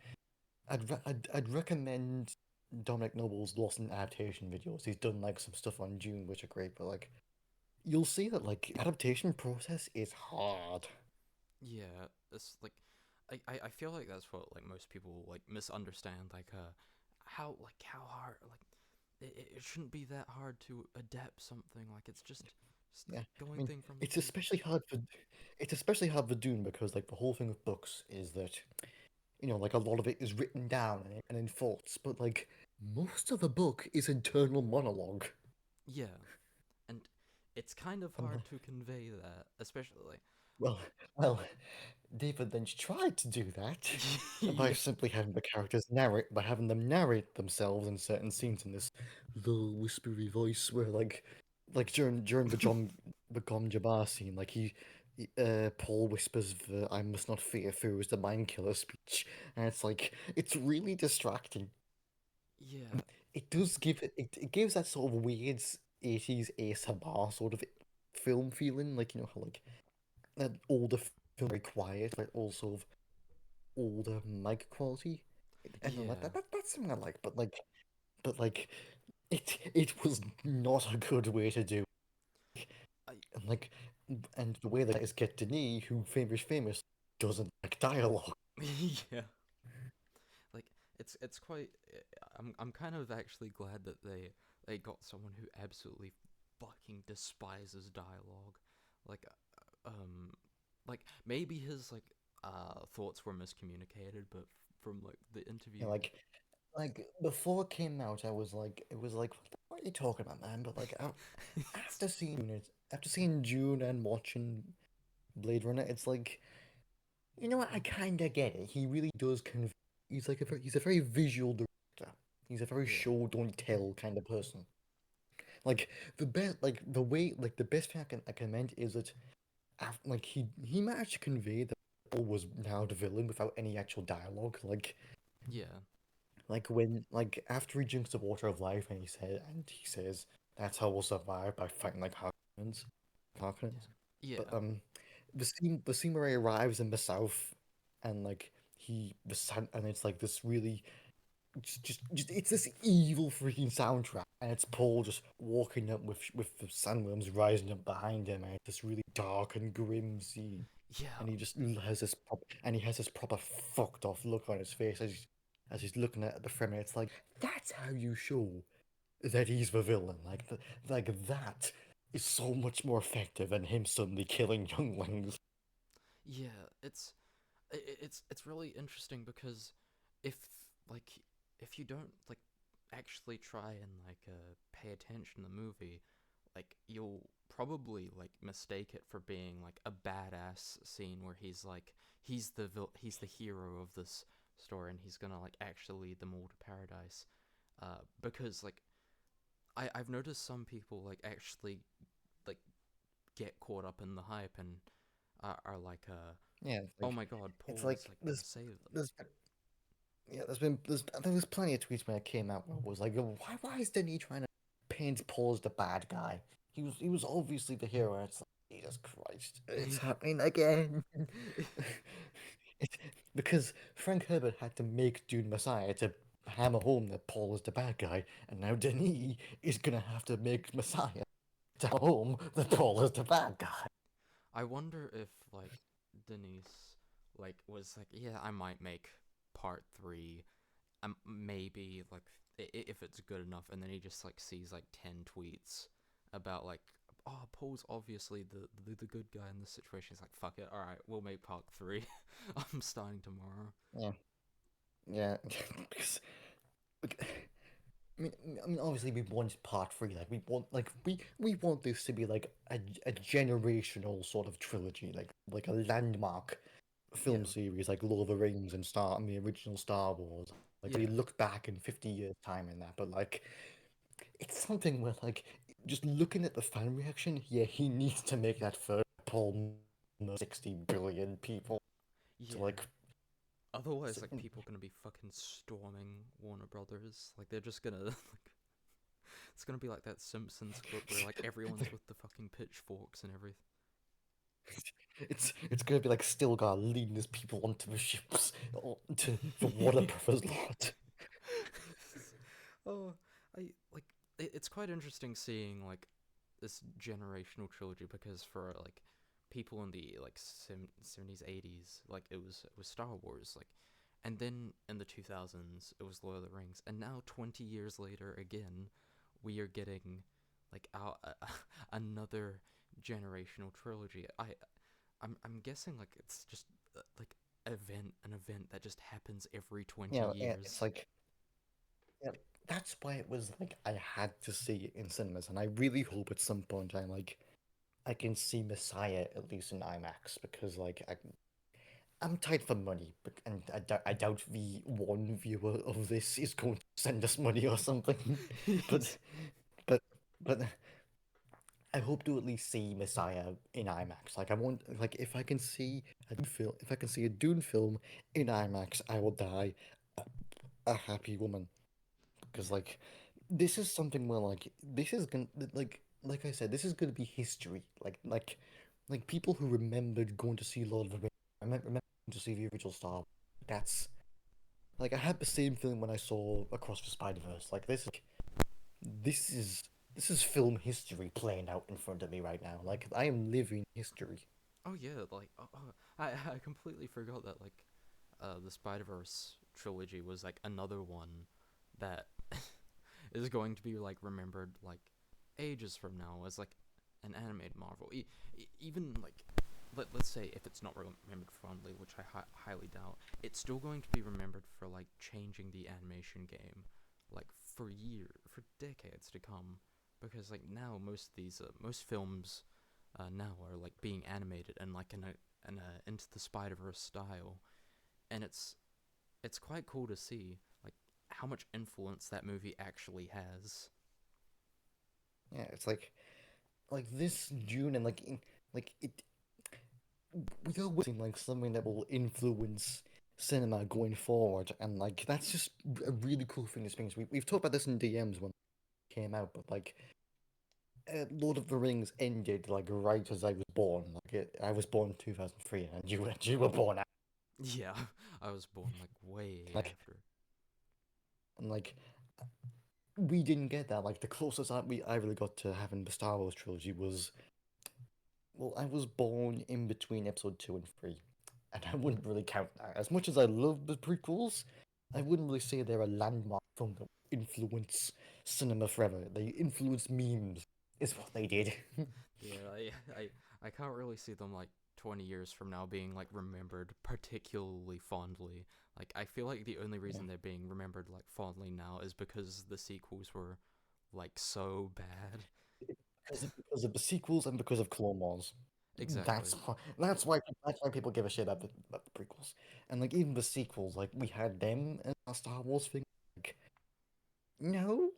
I'd recommend Dominic Noble's Lost in Adaptation videos. He's done like some stuff on June which are great, but like you'll see that like adaptation process is hard. yeah. It's like I feel like that's what like most people like misunderstand like how hard like it shouldn't be that hard to adapt something like it's Yeah, I going mean thing from the it's page. especially hard for Dune because like the whole thing with books is that like a lot of it is written down and in thoughts, but like most of the book is internal monologue. Yeah, and it's kind of And hard to convey that, especially well, well, David Lynch tried to do that by yeah, simply having the characters by having them narrate themselves in certain scenes in this low, whispery voice, where like during the Gom Jabbar scene, like Paul whispers the "I must not fear is the mind killer" speech, and it's like it's really distracting. yeah, It does it gives that sort of weird 80s ASMR sort of film feeling, like how that older film very quiet, but also of older mic quality. And I'm like, Yeah. that's something I like, but it was not a good way to do. I And like, and the way that is get Denis, who famous doesn't like dialogue. yeah. Like it's quite. I'm kind of actually glad that they got someone who absolutely fucking despises dialogue. Like, um, like maybe his like thoughts were miscommunicated, but from like the You interview. know, like before it came out, it was like, what are you talking about, man? But like, after seeing June and watching Blade Runner, it's like, you know what? I kind of get it. He really does convey. He's a very visual director. He's a very Yeah, show don't tell kind of person. Like the best thing I can commend is that like he managed to convey that Paul was now the villain without any actual dialogue. yeah, Like after he drinks the water of life and he says that's how we'll survive by fighting like Harkonnens. yeah, But the scene where he arrives in the south and like the sun and it's like this really just it's this evil freaking soundtrack and it's Paul just walking up with the sandworms rising up behind him and it's this really dark and grim scene yeah, and he has this proper fucked off look on his face as he's looking at the frame and it's like that's how you show that he's the villain like that is so much more effective than him suddenly killing younglings. yeah. It's really interesting because if like if you don't like actually try and like pay attention to the movie, like you'll probably like mistake it for being like a badass scene where he's the hero of this story and he's gonna like actually lead them all to paradise. Because like I've noticed some people like actually like get caught up in the hype and are like Yeah, oh my god, it's Paul is like like gonna save them. there's yeah, there was plenty of tweets when it came out where it was like, why is Denis trying to paint Paul as the bad guy? He was obviously the hero. And it's like Jesus Christ, it's happening again. It's because Frank Herbert had to make Dune Messiah to hammer home that Paul is the bad guy, and now Denis is gonna have to make Messiah to hammer home that Paul is the bad guy. I wonder if like Denise like was like, yeah, I might make part three, maybe like if it's good enough, and then he just like sees like 10 tweets about like, oh, Paul's obviously the good guy in this situation. He's like, fuck it, all right, we'll make part three. I'm starting tomorrow. Yeah, yeah. Because I mean, obviously we want part three. We want this to be like a generational sort of trilogy, like a landmark film Yeah, series, like Lord of the Rings and the original Star Wars. Like we yeah, look back in 50 years time in that, but like it's something where like just looking at the fan reaction, yeah, he needs to make that third Paul 60 billion people to yeah. like. Otherwise, like people are gonna be fucking storming Warner Brothers. Like they're just gonna like it's gonna be like that Simpsons clip where like everyone's with the fucking pitchforks and everything. It's gonna be like Stilgar leading his people onto the ships to the Water Brothers lot. oh, I like it's quite interesting seeing like this generational trilogy because for like people in the like 70s 80s like it was Star Wars like and then in the 2000s it was Lord of the Rings and now 20 years later again we are getting like our another generational trilogy. I'm guessing like it's just like an event that just happens every 20 Yeah, it's years. like yeah, that's why it was like I had to see it in cinemas, and I really hope at some point I can see Messiah at least in IMAX because I'm tight for money, and I doubt the one viewer of this is going to send us money or something. But but but I hope to at least see Messiah in IMAX. Like I want, like if I can see a Dune film in IMAX, I will die a happy woman. Because yeah, this is something where this is gonna like I said, this is gonna be history. like people who remembered going to see Lord of the Rings, remember going to see the original Star Wars. That's like I had the same feeling when I saw Across the Spider-Verse. Like this is this is film history playing out in front of me right now. Like I am living history. Oh yeah, like I completely forgot that like the Spider Verse trilogy was like another one that is going to be like remembered like ages from now as like an animated Marvel. Even like let's say if it's not remembered fondly, which I highly doubt, it's still going to be remembered for like changing the animation game like for decades to come, because like now most of these most films now are like being animated and like in a Into the Spider Verse style, and it's quite cool to see like how much influence that movie actually has. Yeah, it's like this June and like it we are witnessing like something that will influence cinema going forward, and like that's just a really cool thing to experience. We've talked about this in DMs when it came out, but like Lord of the Rings ended like right as I was born. I was born in 2003, and you were born out. Yeah, I was born like way Like after. and like we didn't get that. Like the closest I really got to having the Star Wars trilogy was well, I was born in between episode 2 and 3, and I wouldn't really count that. As much as I love the prequels, I wouldn't really say they're a landmark film that influence cinema forever. They influence memes, is what they did. Yeah, I can't really see them like 20 years from now being like remembered particularly fondly. Like I feel like the only Yeah. reason they're being remembered like fondly now is because the sequels were like so bad. Because of the sequels and because of Clone Wars. Exactly. That's why people give a shit about the prequels. And like even the sequels, like we had them in our Star Wars thing. Like, no,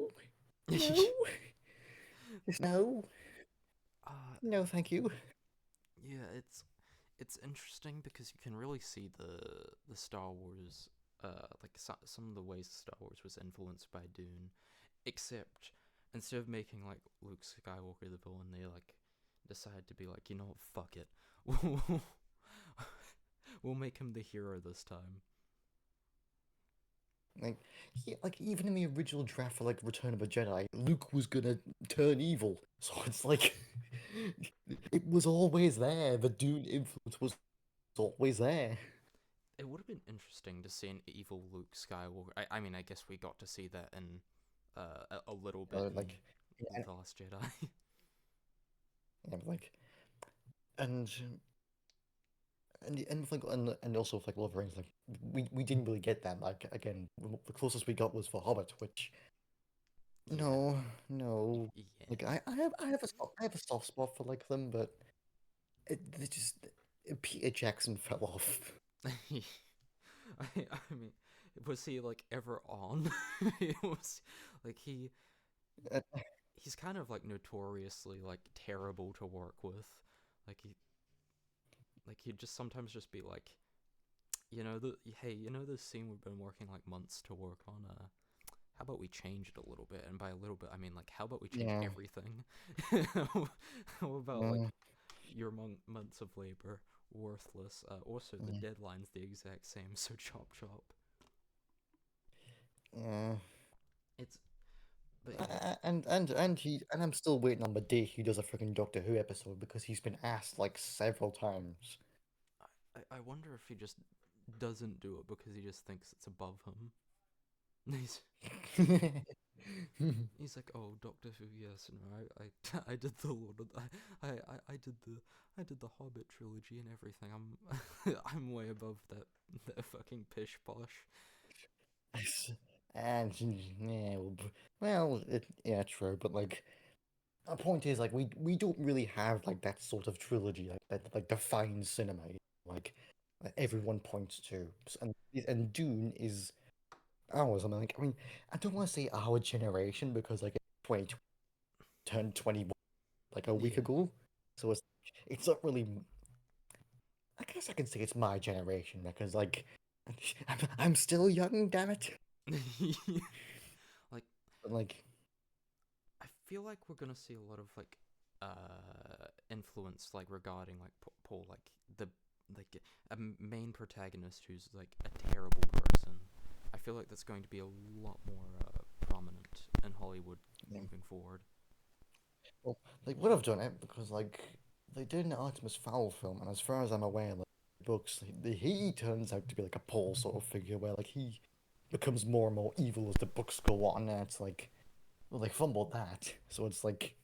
no, no, uh no, thank you. yeah, it's interesting because you can really see the Star Wars like some of the ways Star Wars was influenced by Dune, except instead of making like Luke Skywalker the villain, they like decide to be like, you know what, fuck it. We'll make him the hero this time. Like, like even in the original draft for like Return of the Jedi, Luke was gonna turn evil. So it's like it was always there. The Dune influence was always there. It would have been interesting to see an evil Luke Skywalker. I mean, I guess we got to see that in a little bit in Like, and, The Last Jedi. and like, and and like and also with, like Lord of the Rings, like we didn't really get that. Like again, the closest we got was for Hobbit, which Yeah, no, no. yeah. Like I have a soft spot for like them, but they just Peter Jackson fell off. I mean, was he like ever on? It was like he's kind of like notoriously like terrible to work with. Like he'd just sometimes just be like, hey, this scene we've been working like months to work on. How about we change it a little bit? And by a little bit, I mean like, how about we change Yeah, everything? How about like yeah, your months of labor worthless? Also, the yeah. deadline's the exact same, so chop chop. Yeah. It's but yeah, And I'm still waiting on the day he does a freaking Doctor Who episode because he's been asked like several times. I wonder if he just doesn't do it because he just thinks it's above him. He's he's like, oh, Doctor Who, yes, no, I did the Lord of I did the Hobbit trilogy and everything. I'm way above that fucking pish posh. And yeah, yeah, true. But like, the point is, like, we don't really have like that sort of trilogy that like defines cinema. Like, that everyone points to, and Dune is ours. I mean, I don't want to say our generation because like 20 turned 21 like a week Yeah. ago, so it's not really. I guess I can say it's my generation because like I'm still young, damn it. Like But like, I feel like we're gonna see a lot of like influence like regarding like Paul, like the like a main protagonist who's like a terrible person. I feel like that's going to be a lot more prominent in Hollywood Yeah. moving forward. Well, they would have done it because like they did an Artemis Fowl film, and as far as I'm aware, like books, he turns out to be like a Paul sort of figure where like he becomes more and more evil as the books go on, and it's like, well, they fumbled that, so it's like,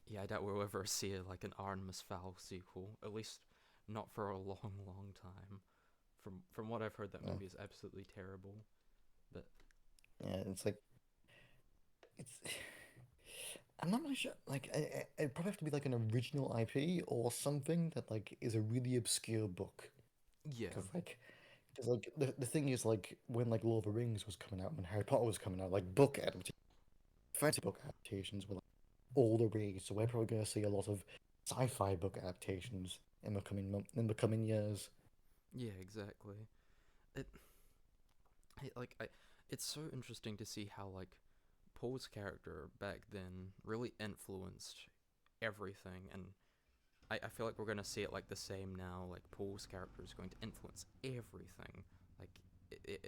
Yeah, I doubt we'll ever see like an Artemis Fowl sequel. At least not for a long, long time. From what I've heard, that yeah, movie is absolutely terrible. But yeah, it's like it's. I'm not really sure. Like, it'd probably have to be like an original IP or something that like is a really obscure book. yeah, Because like the thing is like when like Lord of the Rings was coming out, when Harry Potter was coming out, like book adaptations, fantasy book adaptations were like all the rage. So we're probably going to see a lot of sci-fi book adaptations in the in the coming years. yeah, exactly. It, it like I, it's so interesting to see how like Paul's character back then really influenced everything, and I feel like we're gonna see it like the same now. Like Paul's character is going to influence everything. Like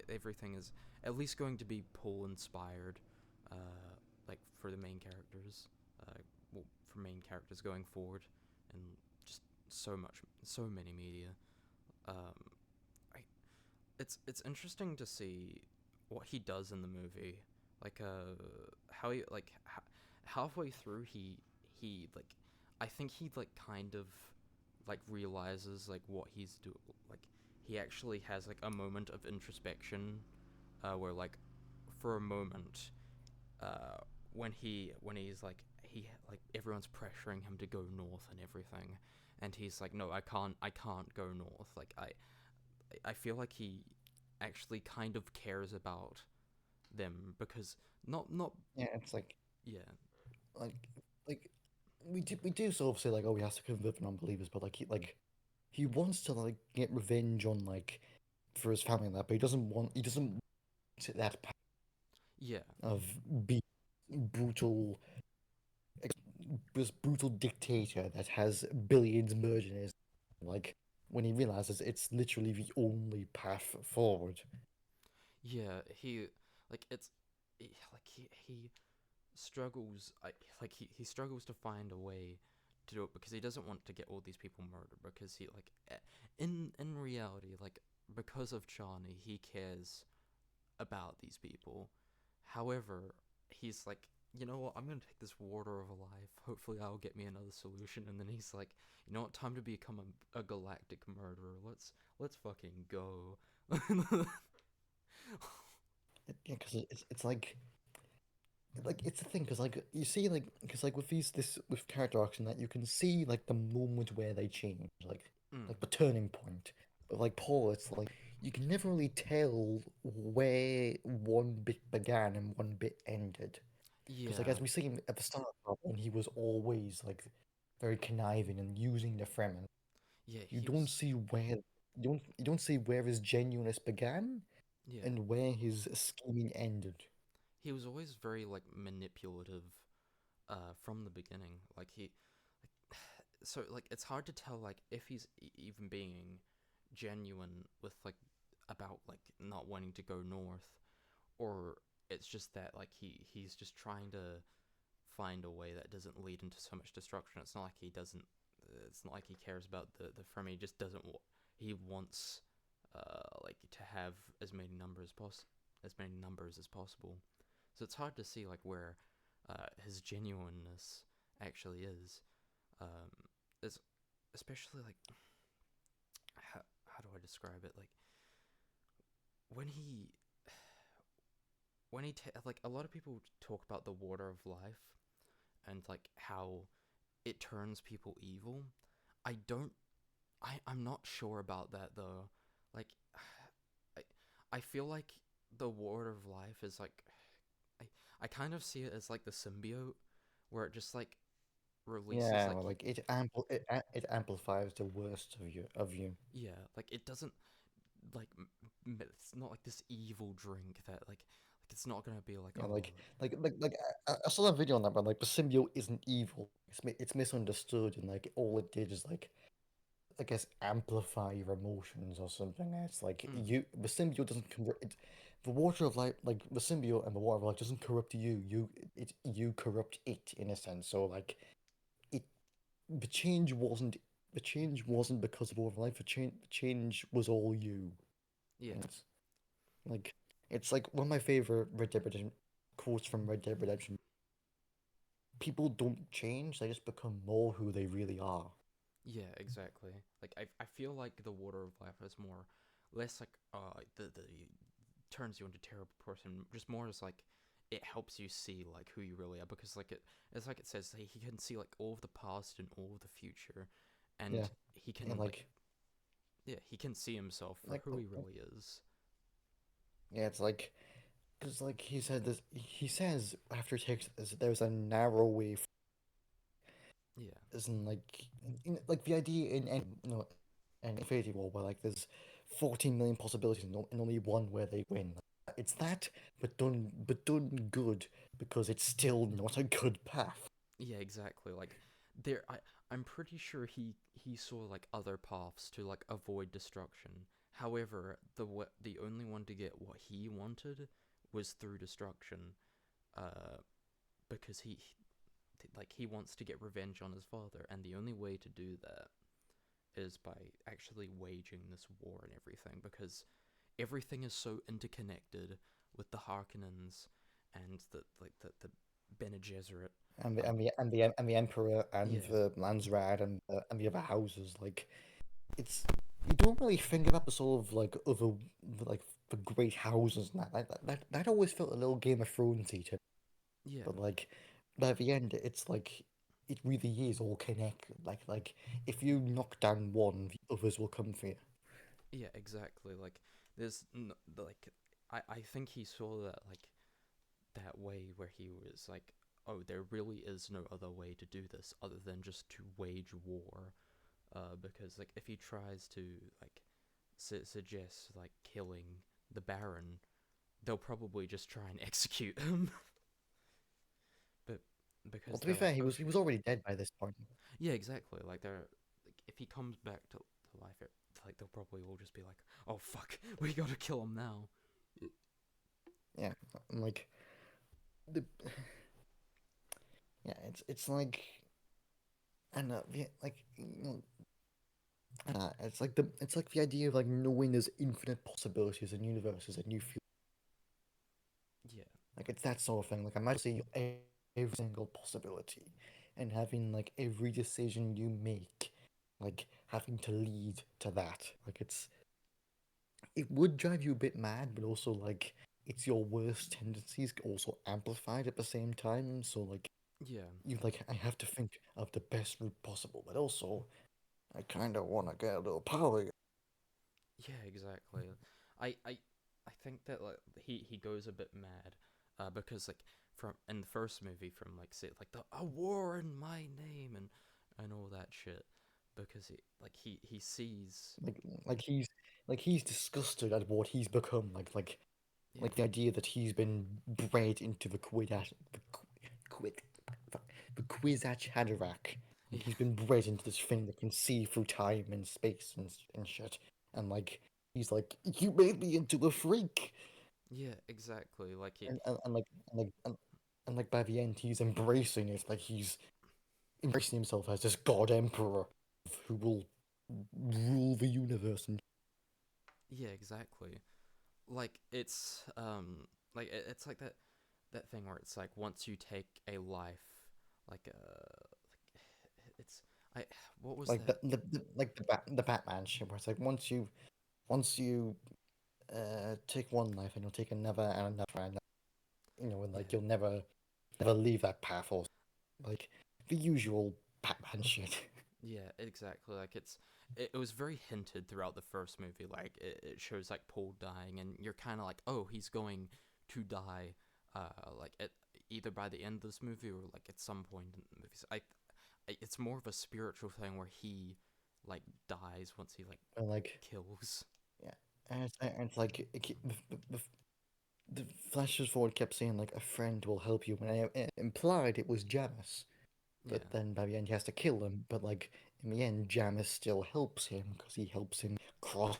everything is at least going to be Paul inspired. Like for the main characters, uh, well, for main characters going forward, and just so many media. Um, I it's interesting to see what he does in the movie. Like how he like halfway through he like I think he like kind of like realizes like what he's do like he actually has like a moment of introspection where like for a moment uh when he's like he like everyone's pressuring him to go north and everything, and he's like, no, I can't go north. Like I feel like he actually kind of cares about them because not Yeah, it's yeah. like like we do sort of say like, oh, he has to convert the non-believers, but he wants to like get revenge on like for his family and that, but he doesn't want that path Yeah, of being brutal this brutal dictator that has billions murdered in his like when he realizes it's literally the only path forward. yeah, he like it's like he struggles. He struggles to find a way to do it because he doesn't want to get all these people murdered because he like in reality, like because of Charney he cares about these people. However, he's like, you know what? I'm gonna take this water of life. Hopefully, that'll get me another solution. And then he's like, you know what? Time to become a galactic murderer. Let's fucking go. Yeah, because it's like it's the thing because like you see because like with these this with character arcs and that you can see like the moment where they change Mm, like the turning point. But like Paul, it's like you can never really tell where one bit began and one bit ended. Because like as yeah, we see him at the start when he was always like very conniving and using the Fremen, yeah. you He don't was, see where you don't see where his genuineness began yeah. and where his scheming ended. He was always very like manipulative. From the beginning, like so like it's hard to tell like if he's even being genuine with like about like not wanting to go north, or it's just that like he's just trying to find a way that doesn't lead into so much destruction. It's not like he doesn't. It's not like he cares about the Fremen. He just doesn't. He wants like to have as many numbers as possible. So it's hard to see like where his genuineness actually is. Um, is especially like how do I describe it? Like when he like a lot of people talk about the water of life and like how it turns people evil. I don't. I'm not sure about that though. Like, I I feel like the water of life is like I I kind of see it as like the symbiote, where it just like releases Yeah, like well, like it amplifies the worst of you. yeah, like it doesn't like it's not like this evil drink that like it's not gonna be like, Yeah, oh, I saw that video on that, but like the symbiote isn't evil. It's misunderstood, and like all it did is like I guess amplify your emotions or something. It's like mm, the symbiote doesn't convert it. The water of life, like the symbiote and the water of life, doesn't corrupt you. You corrupt it in a sense. So like it, the change wasn't the change wasn't because of water of life. The change was all you. yeah, And like it's like one of my favorite Red Dead Redemption quotes from Red Dead Redemption. People don't change; they just become more who they really are. yeah, exactly. Like I feel like the water of life is more, less like the turns you into a terrible person, just more as like it helps you see like who you really are, because like it's like it says he can see like all of the past and all of the future, Yeah, and he and can like, yeah, he can see himself for like who he really is. yeah, it's like. Because like he said this, he says after he takes this, there's a narrow way, Yeah, isn't like like the idea in any an Infinity War where like there's 14 million possibilities and only one where they win. It's that, but done good because it's still not a good path. yeah, exactly. Like there, I'm pretty sure he saw like other paths to like avoid destruction. However, the only one to get what he wanted was through destruction. Uh, because like he wants to get revenge on his father, and the only way to do that is by actually waging this war and everything, because everything is so interconnected with the Harkonnens and the Bene Gesserit. Uh, And the Emperor and yeah, the Landsraad and the other houses like it's you don't really think about the sort of like other like the great houses and that always felt a little Game of Thronesy to me. yeah, But like by the end it's like it really is all connected. Like if you knock down one, the others will come for you. yeah, exactly. Like there's like I think he saw that like that way where he was like, oh, there really is no other way to do this other than just to wage war. Because like if he tries to like suggest like killing the Baron, they'll probably just try and execute him. But Well, because to be they're fair, like, oh, he was already dead by this point. yeah, exactly. Like they're like, if he comes back to life, like they'll probably all just be like, oh fuck, we gotta kill him now. Yeah, and like the yeah, it's like and yeah, like it's like the idea of like knowing there's infinite possibilities and universes and you feel Yeah, like it's that sort of thing. Like imagine seeing every single possibility and having like every decision you make, like having to lead to that. Like it would drive you a bit mad, but also like it's your worst tendencies also amplified at the same time. So like yeah, you like I have to think of the best route possible, but also I kind of want to get a little power. yeah, exactly. I I I think that like he goes a bit mad, because like from in the first movie, from like say like the a war in my name and all that shit, because he sees, Like he's he's disgusted at what he's become. yeah, Like the idea that he's been bred into Quid, fuck, the Kwisatz Haderach. Like yeah, he's been bred into this thing that can see through time and space and shit. And like he's like, you made me into a freak. yeah, exactly. Like he, And like by the end, he's embracing it. Like he's embracing himself as this god emperor who will rule the universe. And yeah, exactly. Like like it's like that thing where it's like once you take a life, like like it's I what was like that? the Batman shit, where it's like once you take one life and you'll take another and another and and Yeah, like you'll never leave that path or like the usual Batman shit. yeah, exactly. Like it was very hinted throughout the first movie. Like it shows like Paul dying, and you're kind of like, oh, he's going to die. Like at either by the end of this movie or like at some point in the movies. It's more of a spiritual thing where he like dies once he like And like kills. yeah, and it's like the flashes forward kept saying like a friend will help you, and it implied it was Janice. But Yeah, then by the end he has to kill him. But like in the end, Janice still helps him because he helps him cross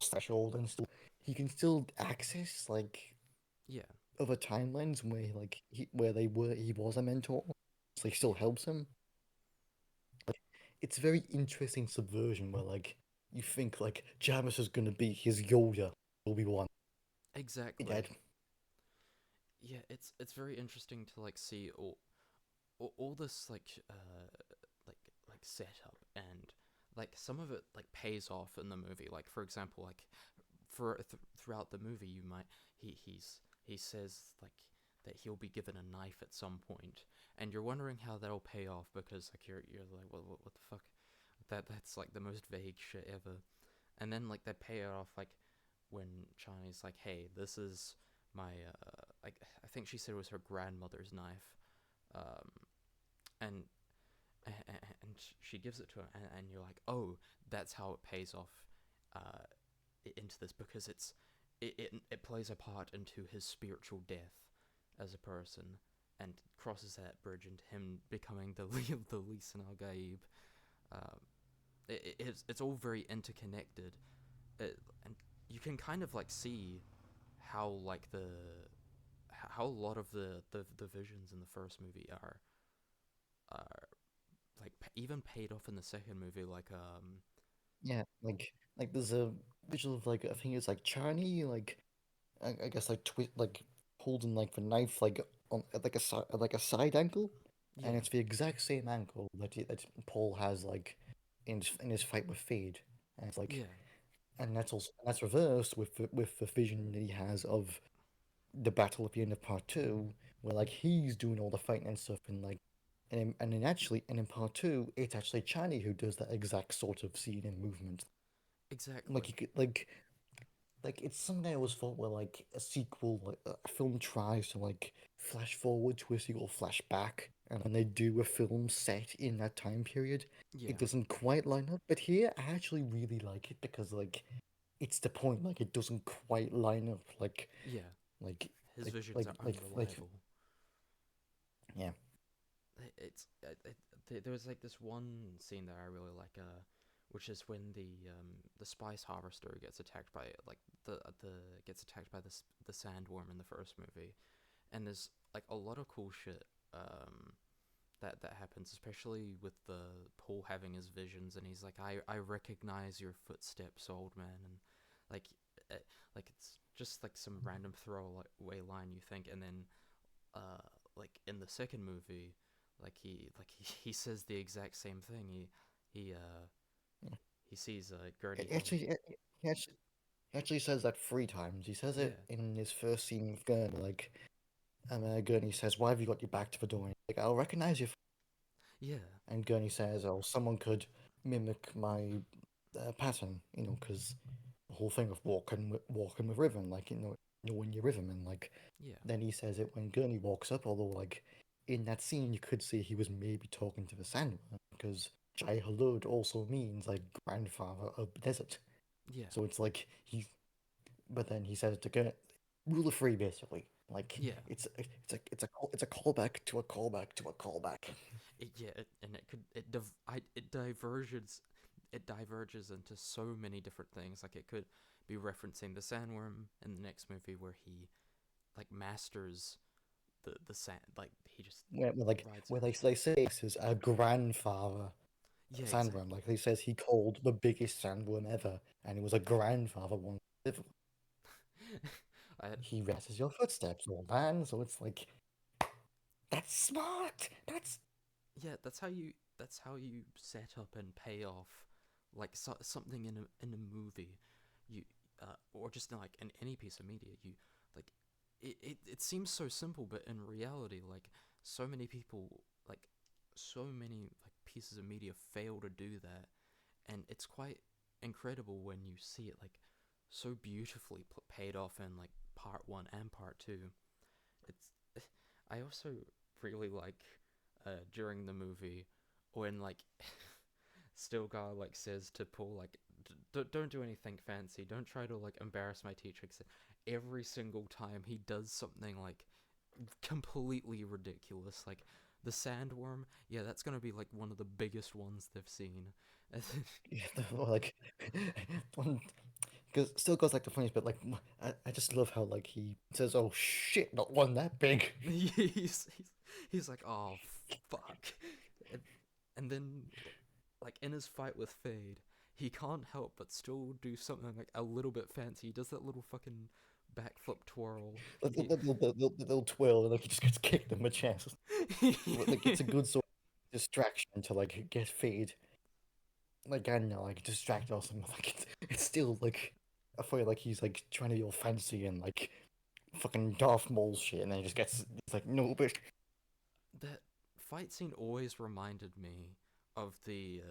the threshold and still he can still access like yeah, other timelines where where he was a mentor, so he still yeah, helps him. It's a very interesting subversion where like you think like Janice is gonna be his Yoda, Obi-Wan. He exactly. dead. Yeah, it's very interesting to like see all this like like setup, and like some of it like pays off in the movie. Like for example, like throughout the movie, you might he says like that he'll be given a knife at some point, and you're wondering how that'll pay off because like you're like what the fuck, that's like the most vague shit ever. And then like they pay it off like when Chani's like, hey, this is my like I think she said it was her grandmother's knife, um, and and she gives it to him, and you're like, oh, that's how it pays off uh, into this, because it plays a part into his spiritual death as a person, and crosses that bridge into him becoming the the Lisan Al Gaib. Um, it's all very interconnected, and you can kind of like see how like how a lot of the visions in the first movie are like even paid off in the second movie. Like Yeah, like there's a visual of like I think it's like Chani like I guess like twist like holding like the knife like on at like a side angle, and yeah, it's the exact same angle that Paul has like in his fight with Fade, and it's like yeah, and that's reversed with the vision that he has of the battle at the end of part two, where like he's doing all the fighting and stuff, and like and in part two, it's actually Chani who does that exact sort of scene and movement. Like exactly, you could like it's something I always thought where like a sequel, like a film tries to like flash forward to a sequel, flash back, and when they do a film set in that time period, it yeah, doesn't quite line up. But here, I actually really like it because like it's the point, like it doesn't quite line up, yeah. like His visions are like unreliable. yeah, It's there was like this one scene that I really like, which is when the spice harvester gets attacked by like the gets attacked by the sandworm in the first movie, and there's like a lot of cool shit that happens, especially with the Paul having his visions, and he's like, I recognize your footsteps, old man, and like uh, like it's just like some random throwaway line you think, and then uh like in the second movie, he says the exact same thing. He yeah. he sees Gurney It having he actually says that three times. He says yeah, it in his first scene with Gurney, like, and Gurney says, "Why have you got your back to the door?" Like, I'll recognize you. yeah, And Gurney says, "Oh, someone could mimic my pattern, you know, because the whole thing of walking with rhythm, like, knowing your rhythm." And like, yeah, then he says it when Gurney walks up. Although, like, in that scene, you could see he was maybe talking to the Sandman because Jai Halud also means like grandfather of the desert. yeah, So it's like but then he says it to Gurney. Rule of three, basically. Like yeah. it's a callback to a callback to a callback. And it diverges, it diverges into so many different things. Like it could be referencing the sandworm in the next movie, where he like masters the sand, like he just rides it. Where they say this is a grandfather Yeah, sandworm. exactly. Like he says he called the biggest sandworm ever, and it was a grandfather one. I had, He rests your footsteps, old man. So it's like that's smart. That's yeah, that's how you set up and pay off like something in a movie, you or just in, like in any piece of media. You like it seems so simple, but in reality, like so many people, like so many like pieces of media fail to do that, and it's quite incredible when you see it like so beautifully paid off in like part one and part two. It's I also really like during the movie when like Stilgar like says to Paul like don't do anything fancy. Don't try to like embarrass my teacher. 'Cause every single time he does something like completely ridiculous, like the sandworm. Yeah, that's gonna be like one of the biggest ones they've seen. Yeah, like one because still goes like the funniest bit. Like I just love how like he says, "Oh shit, not one that big." He's like, oh fuck, and, and then like in his fight with Fade, he can't help but still do something like a little bit fancy. He does that little fucking backflip twirl. Like, He, they'll twirl and like he just gets kicked in the chest. Like it's a good sort of distraction to like get Fade like I don't know like distracted or something. Like it's still like I feel like he's like trying to be all fancy and like fucking Darth Maul shit, and then he just gets it's like no, but that fight scene always reminded me of the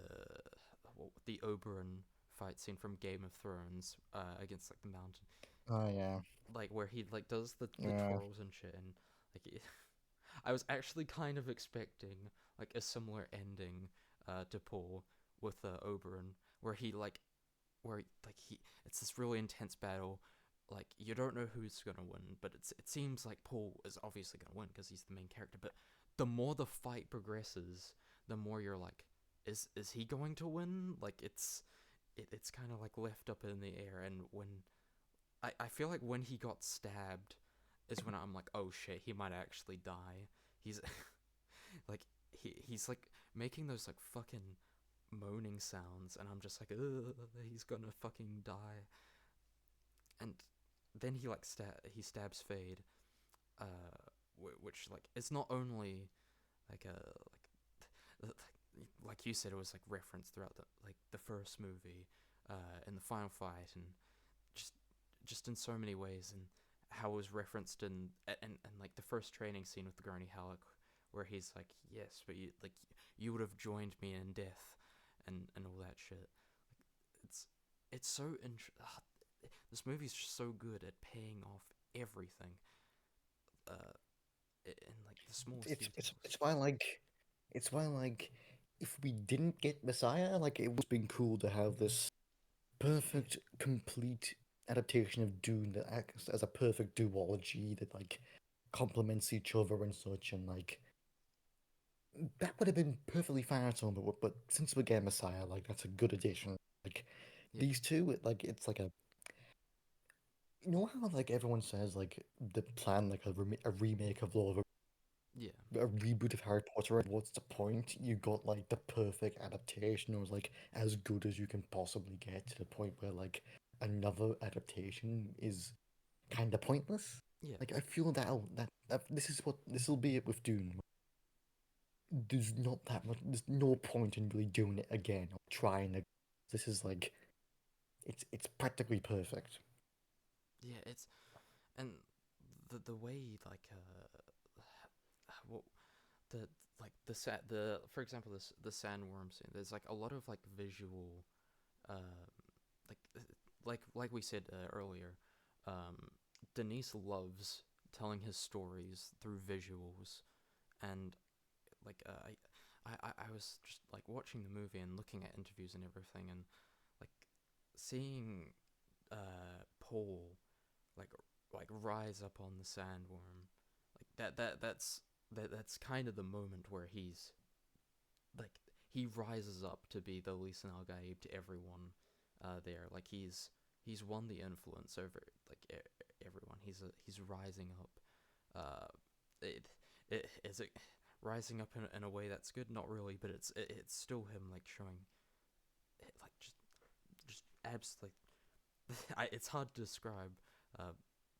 Oberyn fight scene from Game of Thrones against like the Mountain, oh yeah, like where he like does the yeah. twirls and shit, and like I was actually kind of expecting like a similar ending to Paul with Oberyn, where he like like he it's this really intense battle. Like you don't know who's gonna win, but it seems like Paul is obviously gonna win because he's the main character. But the more the fight progresses, the more you're like, is he going to win? Like it's kind of like left up in the air. And when I feel like when he got stabbed is when I'm like, oh shit, he might actually die. He's like he's like making those like fucking moaning sounds, and I'm just like, ugh, he's gonna fucking die. And then he like he stabs Fade, which like it's not only like a like you said, it was like referenced throughout the first movie, in the final fight, and just in so many ways, and how it was referenced and like the first training scene with the Gurney Halleck, where he's like, yes, but you would have joined me in death, and all that shit. It's it's so this movie's just so good at paying off everything, uh, in like the smallest details. It's why like if we didn't get Messiah, like it would have been cool to have this perfect, complete adaptation of Dune that acts as a perfect duology that like complements each other and such, and like that would have been perfectly fine on its own. But since we get Messiah, like that's a good addition. Like Yeah, these two, like it's like a you know how like everyone says like the plan like a remake of Lord of yeah, a reboot of Harry Potter. What's the point? You got like the perfect adaptation. It was like as good as you can possibly get to the point where like another adaptation is kind of pointless. yeah, Like I feel that this is what this will be it with Dune. There's not that much. There's no point in really doing it again or trying. This is like it's practically perfect. yeah. It's and the way like what the the for example this the sandworm scene. There's like a lot of like visual, uh, like we said earlier. Um, Denise loves telling his stories through visuals, and like I was just like watching the movie and looking at interviews and everything, and like seeing Paul like rise up on the sandworm, like that's kind of the moment where he's like he rises up to be the Lisan Al Gaib to everyone there. Like he's won the influence over like everyone. He's rising up. It is it rising up in a way that's good. Not really, but it's still him like showing like just abs like it's hard to describe,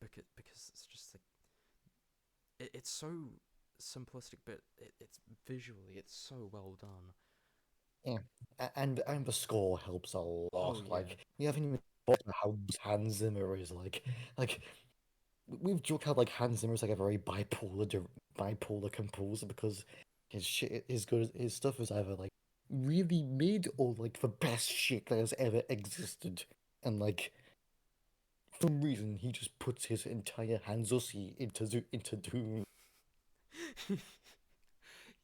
because it's just like it's so simplistic, but it's visually it's so well done. Yeah, and the score helps a Oh lot. yeah, Like we haven't even talked about how Hans Zimmer is like we've joked how like Hans Zimmer is like a very bipolar composer because his shit his stuff is either like really mid or like the best shit that has ever existed, and like for some reason he just puts his entire Hanzusi into Dune.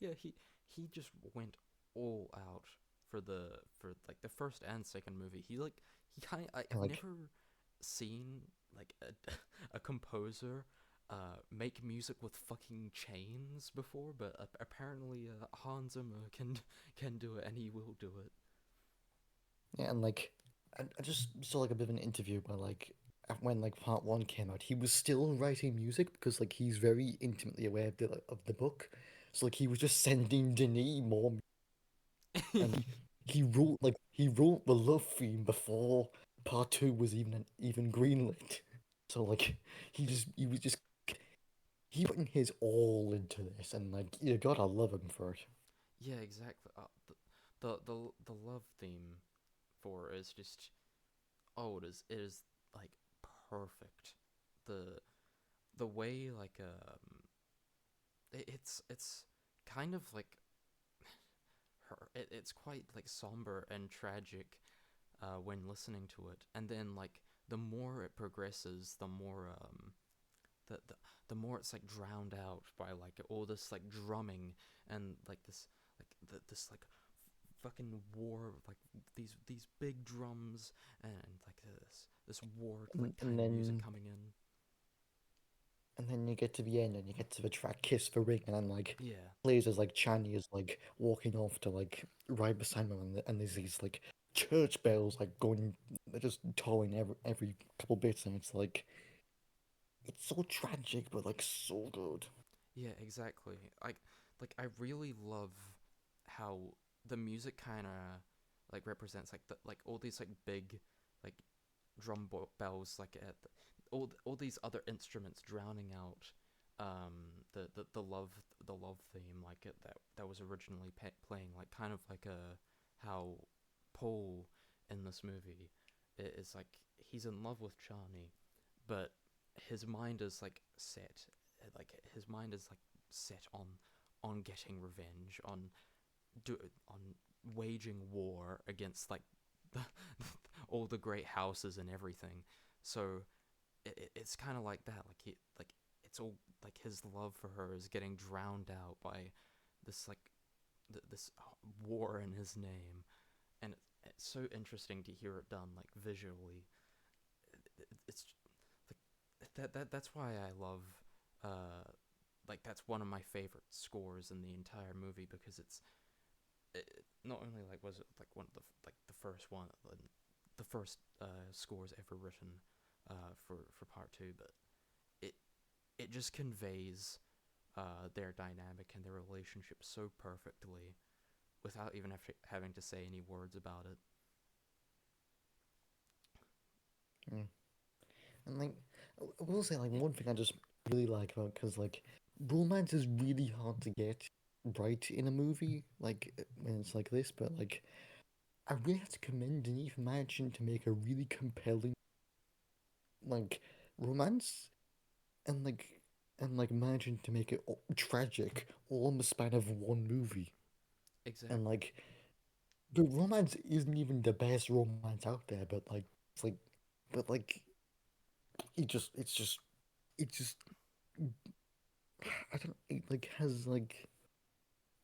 yeah. He just went all out for like the first and second movie. He like And I've like, never seen like a composer make music with fucking chains before, but apparently Hans Zimmer can do it, and he will do it. yeah, and like, I just saw like a bit of an interview where like when like part one came out, he was still writing music because like he's very intimately aware of the book, so like he was just sending Denis more, and he wrote the love theme before part two was even greenlit. So like he was just he putting his all into this, and like you gotta love him for it. Yeah, exactly. The love theme for is just it is like perfect. The the way like it's kind of like it's quite like somber and tragic when listening to it, and then like the more it progresses, the, the the more it's like drowned out by like all this like drumming and like this like fucking war, like these big drums, and like this war like And kind of music coming in. then you get to the end and you get to the track "Kiss the Ring," and then like Yeah, plays as like Chani is like walking off to like right beside him, and there's these like church bells like going, they're just tolling every couple bits, and it's so tragic but like so good. yeah, exactly. Like I really love how the music kind of like represents like like all these like big like bells, like all these other instruments drowning out the love theme, like that was originally playing, like kind of like a how Paul in this movie is like he's in love with Chani, but his mind is like set, like his mind is like set on getting revenge, do on waging war against like the, all the great houses and everything. So it's kind of like that. Like it's all like his love for her is getting drowned out by this like this war in his name, and it's so interesting to hear it done like visually. It's like that's why I love uh like that's one of my favorite scores in the entire movie, because not only like was it like one of the first one, the first scores ever written for part two, but it it just conveys their dynamic and their relationship so perfectly without even having to say any words about it. Mm. And like I will say like one thing I just really like about, because like romance is really hard to get right in a movie like when it's like this, but like I really have to commend Denis for managing to make a really compelling like romance, and like managing to make it tragic all in the span of one movie. And Exactly. like the romance isn't even the best romance out there, but like it's like but like it just I don't it like has like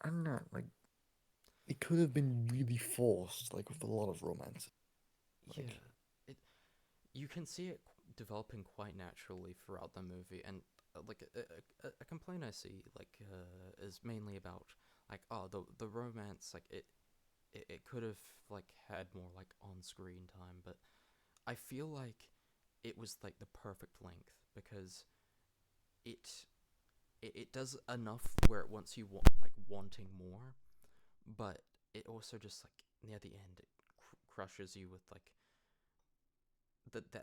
I don't know, like it could have been really forced like with a lot of romance. Like Yeah, it you can see it developing quite naturally throughout the movie, and like a complaint I see like is mainly about like the romance, like it could have like had more like on screen time, but I feel like it was like the perfect length, because it it does enough where it wants you like wanting more, but it also just like near the end it crushes you with like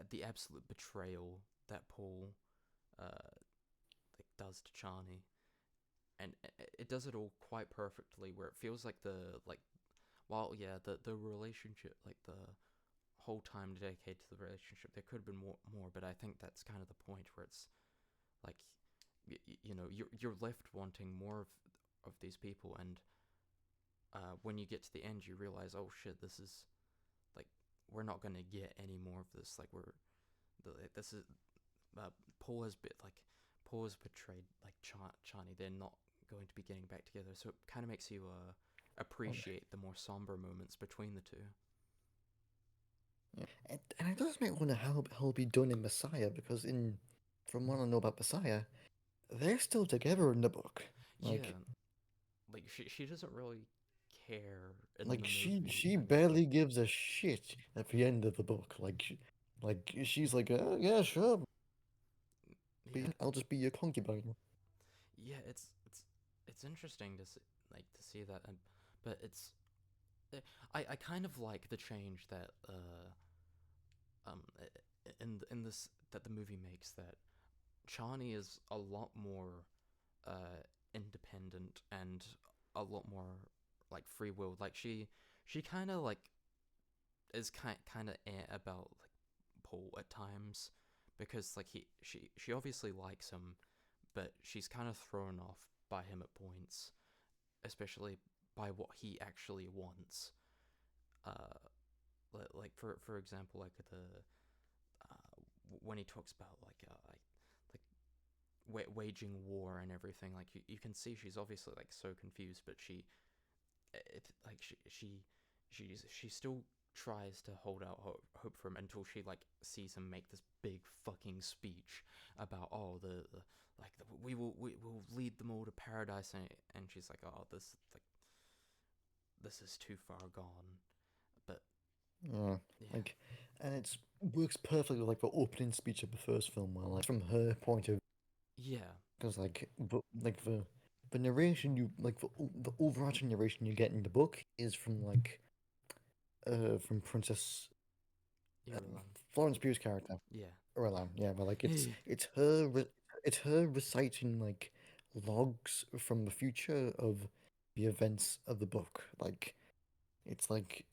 the absolute betrayal that Paul uh like does to Chani, and it does it all quite perfectly, where it feels like while yeah the relationship, like the whole time dedicated to the relationship, there could have been more, but I think that's kind of the point where it's like you know you're left wanting more of these people, and when you get to the end you realize, oh shit, this is like we're not gonna get any more of this, like this is uh, Paul has bit like Paul has betrayed like Chani, they're not going to be getting back together, so it kind of makes you um, appreciate the more somber moments between the two. Yeah. And it does make me wonder how he'll be done in Messiah because from what I know about Messiah, they're still together in the book. Yeah, Like like she doesn't really care in like the she movie. she barely gives a shit at the end of the book. Like she's like, yeah, sure, Yeah, I'll just be your concubine. yeah, it's interesting to see, like to see that, but it's I kind of like the change that um in this that the movie makes, that Chani is a lot more independent and a lot more like free will. Like she kind of like is kind of about like Paul at times, because like she obviously likes him, but she's kind of thrown off by him at points, especially by what he actually wants. Uh, like for example, like the when he talks about like waging war and everything, like you can see she's obviously like so confused, but like she still tries to hold out hope for him until she like sees him make this big fucking speech about, oh, we will lead them all to paradise, and she's like, oh, this is too far gone. But Yeah, yeah, like, and it works perfectly with, like the opening speech of the first film, where like from her point of yeah, because like the narration you like the overarching narration you get in the book is from Princess Irulan, Florence Pugh's character yeah. Orlan, yeah, but like it's her reciting like logs from the future of the events of the book. Like it's like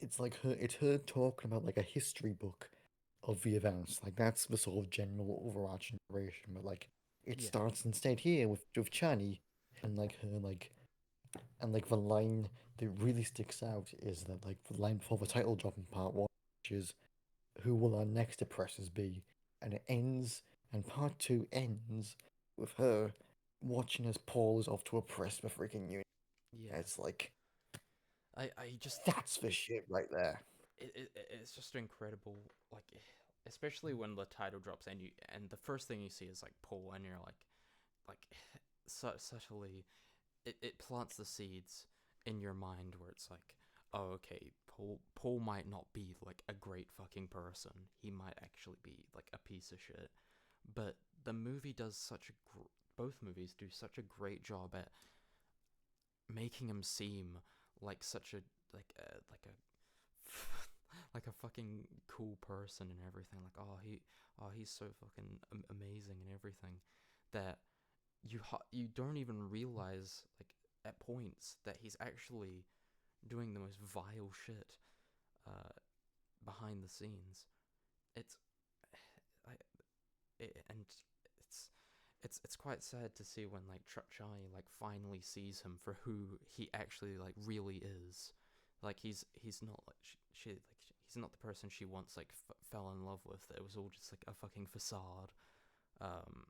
it's her talking about like a history book of the events. Like that's the sort of general overarching narration. But like it Yeah, starts instead here with Chani and like her and like the line that really sticks out is that like the line before the title drop in part one, which is who will our next oppressors be? And it ends, and part two ends with her watching as Paul is off to oppress the freaking union. yeah. It's like, I just that's the shit right there. it's just incredible, like especially when the title drops and the first thing you see is like Paul, and you're like subtly it plants the seeds in your mind where it's like, oh, okay, Paul might not be like a great fucking person, he might actually be like a piece of shit. But the movie does both movies do such a great job at making him seem like such a like a like a fucking cool person and everything. Like, oh, he's so fucking amazing and everything, that you don't even realize like at points that he's actually doing the most vile shit uh, behind the scenes. It's I and it's it's quite sad to see when like Chai like finally sees him for who he actually like really is. Like he's not like she like he's not the person she once like fell in love with. It was all just like a fucking facade. Um,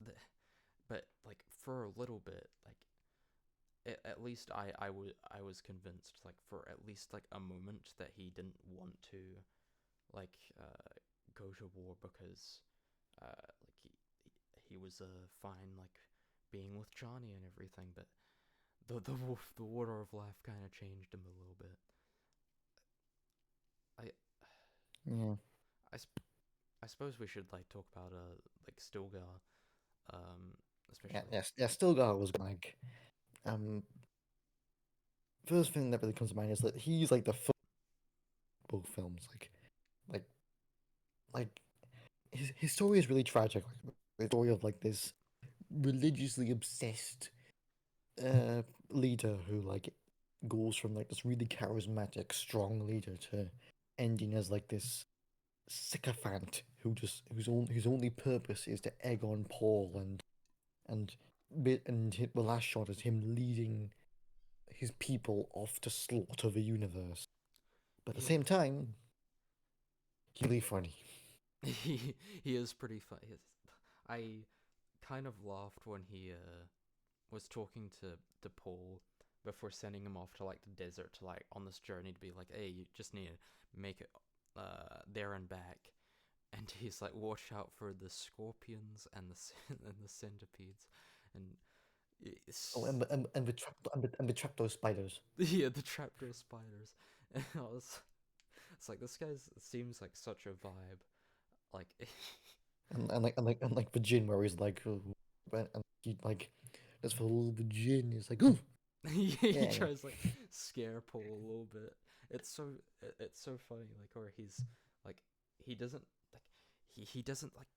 the, but like for a little bit, like at least I was convinced, like for at least like a moment, that he didn't want to like go to war because like he was fine like being with Johnny and everything, but the water of life kind of changed him a little bit. I Yeah, I, I suppose we should like talk about like Stilgar, um yeah, especially. yes, yeah. Still, God was like, um, first thing that really comes to mind is that he's like the first book films, like, like his story is really tragic. Like the story of like this religiously obsessed leader who like goes from like this really charismatic, strong leader to ending as like this sycophant whose only purpose is to egg on Paul and the last shot is him leading his people off to slaughter the universe. But at the Yeah. same time, he's really funny. He is pretty funny. I kind of laughed when he was talking to Paul before sending him off to like the desert to like on this journey to be like, hey, you just need to make it there and back. And he's like, watch out for the scorpions and the and the centipedes, and Oh, it's and the trapdoor spiders. yeah, the trapdoor spiders. And it's like this guy seems like such a vibe. Like, And the gin where he's like, oh, and he like, that's for all the gin. He's like, oh, he yeah. tries like scare Paul a little bit. It's so funny. Like, or he's like he doesn't like he doesn't like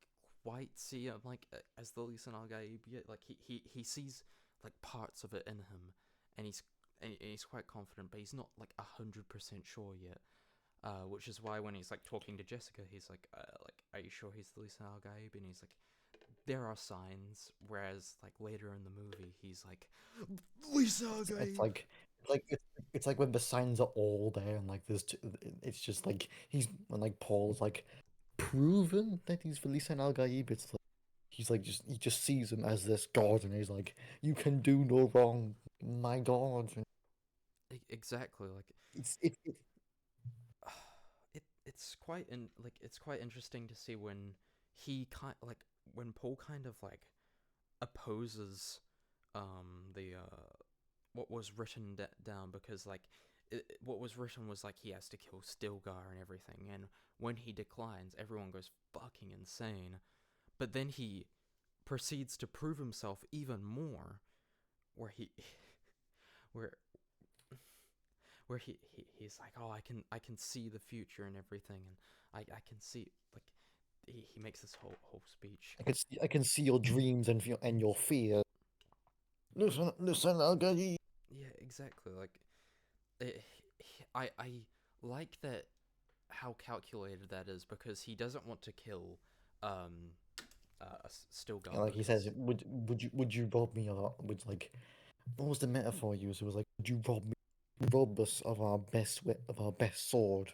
quite see him like as the Lisan Al Gaib yet. Like he sees like parts of it in him, and he's quite confident, but he's not like 100% sure yet. Which is why when he's like talking to Jessica, he's like, are you sure he's the Lisan Al Gaib? And he's like, there are signs. Whereas like later in the movie, he's like, Lisa It's Gabe. like, it's like when the signs are all there, and like it's just like when like Paul's like proven that he's Felice and Al Gaib. It's like he just sees him as this god, and he's like, you can do no wrong, my god. And Exactly. Like it it's quite it's quite interesting to see when when Paul kind of like opposes the what was written down, because like what was written was like he has to kill Stilgar and everything, and when he declines, everyone goes fucking insane. But then he proceeds to prove himself even more, where he where he's like, oh, I can see the future and everything, and I can see like he makes this whole speech. I can see your dreams and your fear. Listen, Al Gaib. Yeah, exactly. Like it, I like that how calculated that is, because he doesn't want to kill um And Stilgar like he says, because would you rob me of like what was the metaphor used? It was like, would you rob us of our of our best sword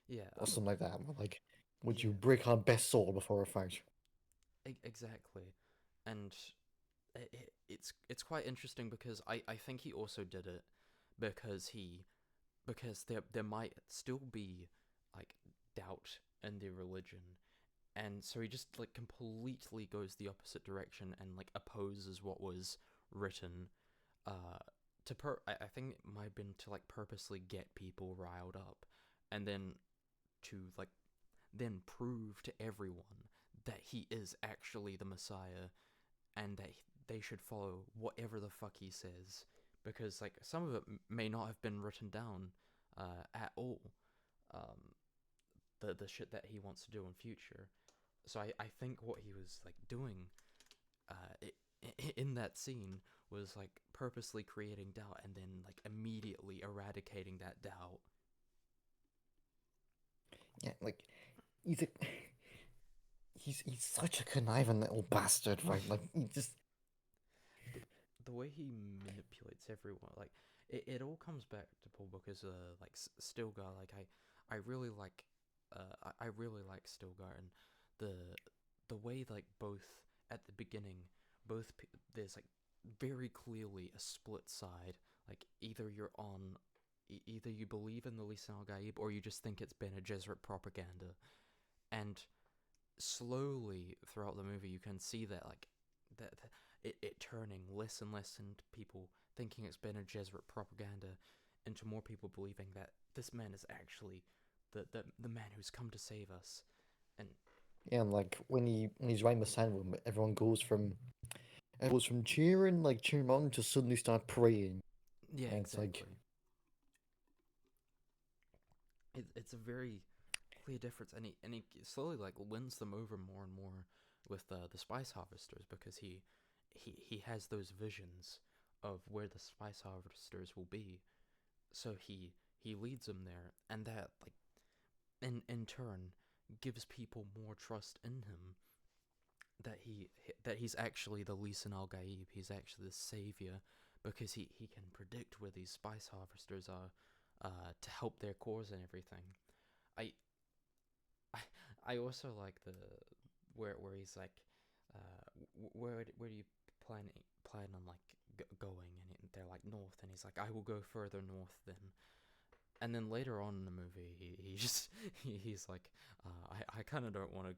yeah, or something like that? Like, would you yeah, break our best sword before a fight? exactly. And it's quite interesting because I think he also did it because there might still be like doubt in their religion, and so he just like completely goes the opposite direction and like opposes what was written. uh I think it might have been to like purposely get people riled up, and then to like then prove to everyone that he is actually the Messiah, and that they should follow whatever the fuck he says, because like some of it may not have been written down at all. um the shit that he wants to do in future. So I think what he was like doing in that scene was like purposely creating doubt and then like immediately eradicating that doubt. Yeah, like he's a, he's such a conniving little bastard, right? Like he just the the way he manipulates everyone, like it all comes back to Paul, because like Stilgar, like I really like I really like Stilgar, and the the way like both at the beginning, there's like very clearly a split side. Like either you're on either you believe in the Lisan al Gaib, or you just think it's Bene Gesserit propaganda. And slowly throughout the movie you can see that like it turning less and less into people thinking it's Bene Gesserit propaganda, into more people believing that this man is actually the man who's come to save us. And yeah, and like when he's right beside him, everyone goes from cheering like cheering on to suddenly start praying, yeah, and it's like exactly. It's a very clear difference, and he slowly like wins them over more and more with the spice harvesters, because he has those visions of where the spice harvesters will be. So he leads them there, and that like in turn gives people more trust in him, that he's actually the Lisan al Gaib, he's actually the savior, because he can predict where these spice harvesters are, to help their cause and everything. I I, I also like the where he's like, where do you plan on like going, and they're like north, and he's like, I will go further north then. And then later on in the movie, he just he's like, I kind of don't want to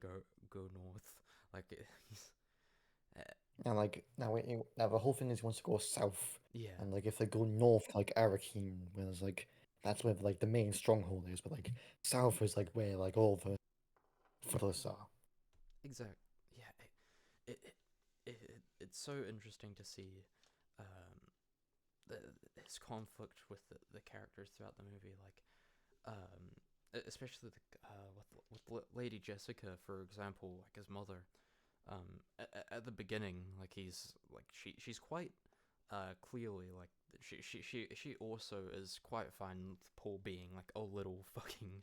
go north. Like, he's, uh, And like now the whole thing is he wants to go south, yeah, and like if they go north, like Arakeen, whereas like that's where like the main stronghold is, but like south is like where like all the furthest are. exact. Yeah, it's so interesting to see, um, his conflict with the characters throughout the movie. Like, especially with Lady Jessica, for example, like his mother. At the beginning, like he's like she's quite clearly like she also is quite fine with Paul being like a little fucking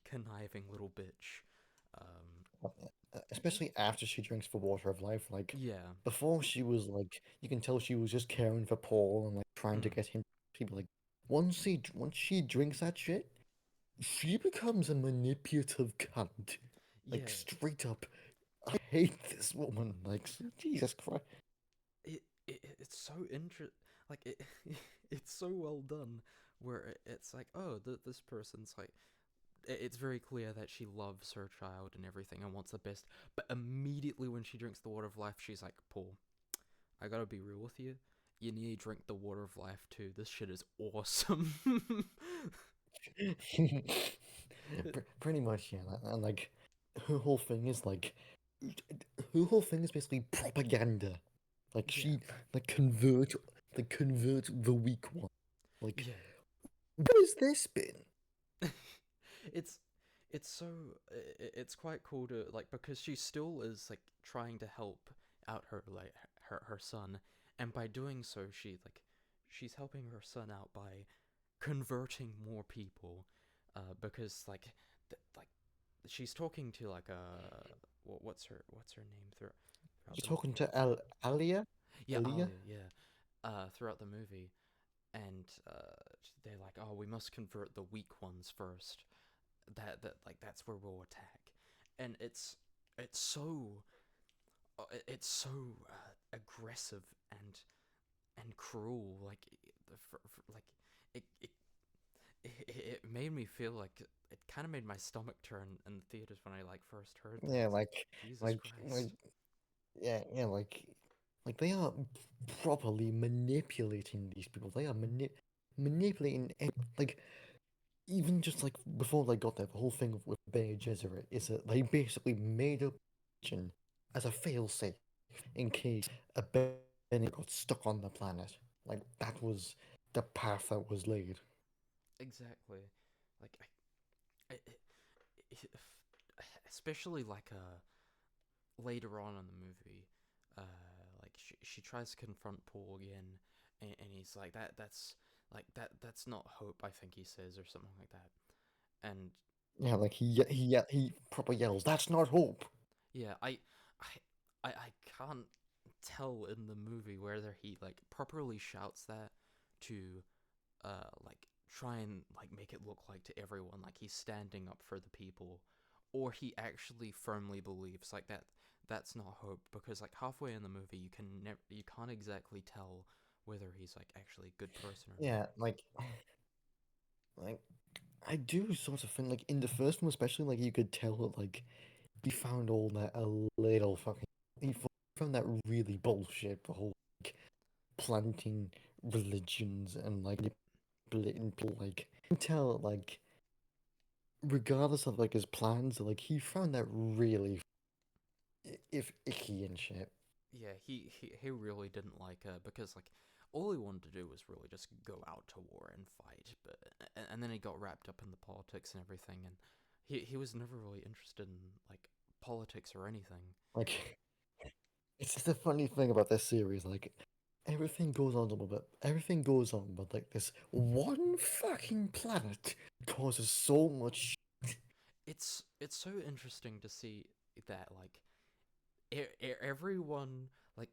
conniving little bitch. Um, Especially after she drinks the water of life. Like yeah, before, she was like you can tell she was just caring for Paul and like trying to mm, get him. People like once she drinks that shit, she becomes a manipulative cunt. Like yeah. straight up, I hate this woman. Like Jesus Christ. It's so like it it's so well done where it's like, oh, this person's like, it's very clear that she loves her child and everything and wants the best, but immediately when she drinks the water of life, she's like, Paul, I gotta be real with you, you need to drink the water of life too, this shit is awesome. Pretty much, yeah. And like her whole thing is like her whole thing is basically propaganda. Like Yeah, she like convert the weak one. Like yeah. what has this been? it's it's so it's quite cool to like, because she still is like trying to help out her like her son, and by doing so she's helping her son out by converting more people, because like like she's talking to like what's her name throughout She's the talking to Alia, yeah, Alia. Alia, yeah, throughout the movie, and they're like, oh, we must convert the weak ones first, that like that's where we'll attack, and it's so it's so aggressive and cruel, like like it, it it made me feel like it kind of made my stomach turn in the theaters when I like first heard that. I Yeah, was like, Jesus like Christ. yeah, like they are properly manipulating these people. They are manipulating like even just like before they got there, the whole thing with Bene Gesserit is that they basically made up religion as a failsafe in case a Bene got stuck on the planet. Like that was the path that was laid. Exactly. Like I- especially like later on in the movie, uh, like she tries to confront Paul again, and he's like, that's like that's not hope, I think he says, or something like that. And Yeah, like he proper yells, "That's not hope." yeah, I I can't tell in the movie whether he like properly shouts that to like try and like make it look like to everyone like he's standing up for the people, or he actually firmly believes like that's not hope, because like halfway in the movie you can't exactly tell whether he's like actually a good person or not. Yeah, like I do sort of think like in the first one especially like you could tell that like he found all that a little fucking he found that really bullshit the whole like planting religions and like manipulating people like you can tell like regardless of like his plans like he found that really if icky and shit. Yeah, he really didn't like her, because like all he wanted to do was really just go out to war and fight, but and then he got wrapped up in the politics and everything, and he was never really interested in like politics or anything. Like it's just a funny thing about this series like everything goes on a little bit everything goes on but like this one fucking planet causes so much It's so interesting to see that like everyone, like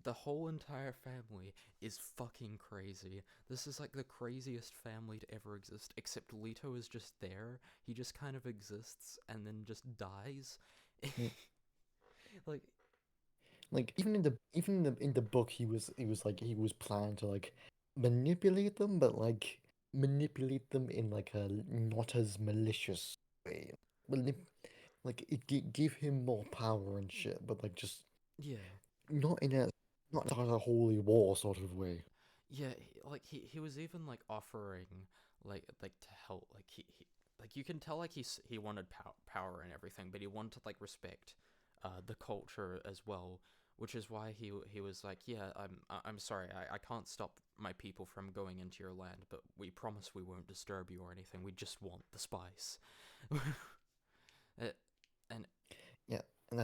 the whole entire family is fucking crazy. This is like the craziest family to ever exist, except Leto is just there. He just kind of exists and then just dies. shit. Like like even in the book he was planning to like manipulate them, but like manipulate them in like a not as malicious way. Manip like give him more power and shit, but like just Yeah. not in a not in a holy war sort of way. Yeah, he was even like offering like to help like you can tell like he wanted power and everything, but he wanted to like respect the culture as well, which is why he was like, yeah, I'm sorry, I can't stop my people from going into your land, but we promise we won't disturb you or anything. We just want the spice. It, and Yeah, and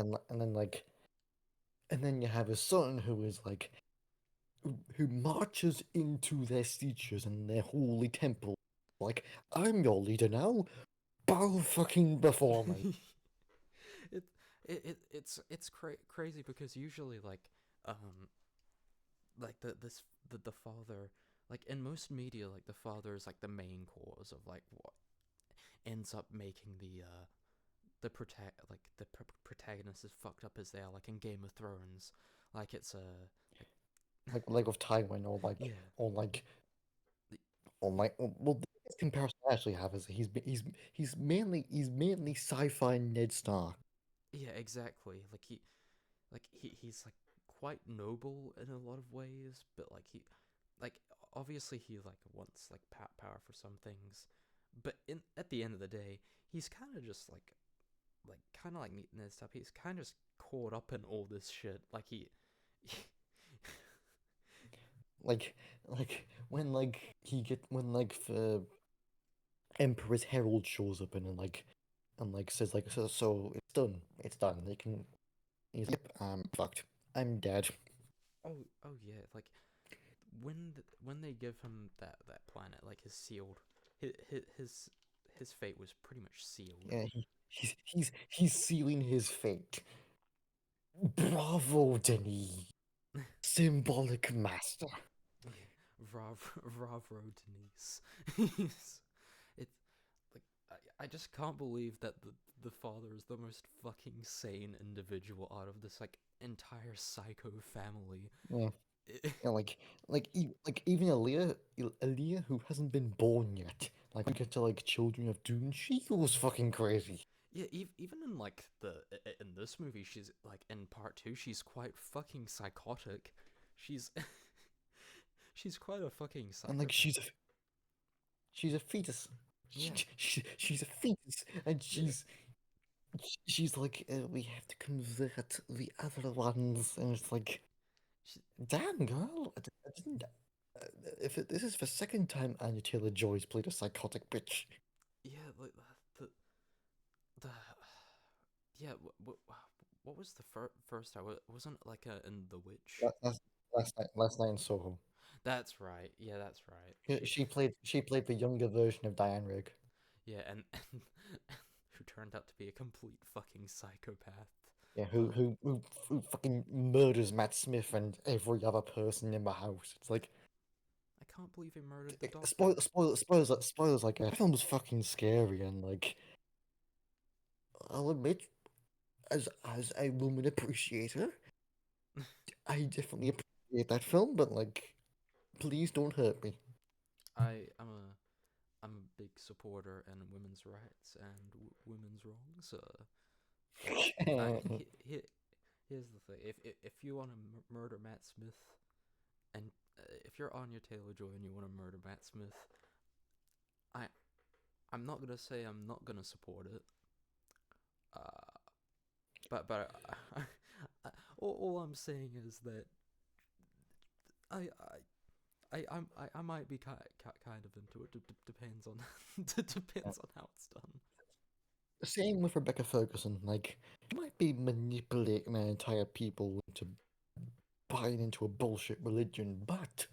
then you have his son who is like who marches into their teachers and their holy temple like, I'm your leader now. Bow fucking before me. it it's crazy because usually um the father, like in most media, like the father is like the main cause of like what ends up making the protagonist as fucked up as they are, like in Game of Thrones. Like it's a like Like with Tywin or like yeah. or like The- or like well the biggest comparison I actually have is he's mainly sci-fi Ned Stark. yeah, exactly. He's like quite noble in a lot of ways, but like obviously he like wants like power for some things, but in at the end of the day, he's kind of just like kind of like neat and stuff. He's kind of just caught up in all this shit. Like he When the Emperor's Herald shows up and says like so it's done they can he's like, yep, I'm fucked, I'm dead. oh yeah, like when they give him that planet, like his sealed, his fate was pretty much sealed. Yeah, he's sealing his fate. Bravo, Denis. Symbolic master. Yeah, Ravro Denise. It's like I just can't believe that the father is the most fucking sane individual out of this like entire psycho family. Yeah, yeah, like even Aaliyah, who hasn't been born yet. Like we get to like Children of Dune, she goes fucking crazy. Yeah, even in like in this movie, she's like in part two, she's quite fucking psychotic. She's she's quite a fucking And like psychopath. she's a fetus. Yeah, She's a fetus, and yeah. she's like, we have to convert the other ones, and it's like, She, damn girl, I didn't. This is the second time Anya Taylor-Joy's played a psychotic bitch. yeah, like the yeah. What was the first time? Wasn't it like in The Witch? Last night in Soho. That's right. Yeah, that's right. She played the younger version of Diane Rigg. Yeah, and who turned out to be a complete fucking psychopath. Yeah, who Uh, who who, who fucking murders Matt Smith and every other person in the house. It's like I can't believe he murdered the doctor. spoilers. Like that film was fucking scary, and like I'll admit, as a woman appreciator, I definitely appreciate that film. But like, please don't hurt me. I'm a big supporter in women's rights and women's wrongs. He, he, here's the thing: if you want to murder Matt Smith, and if you're Anya Taylor Joy and you want to murder Matt Smith, I I'm not gonna say I'm not gonna support it. Uh, but all I'm saying is that I I. I might be kind of into it. Depends on depends on how it's done. Same with Rebecca Ferguson. Like, she might be manipulating an entire people into buying into a bullshit religion, but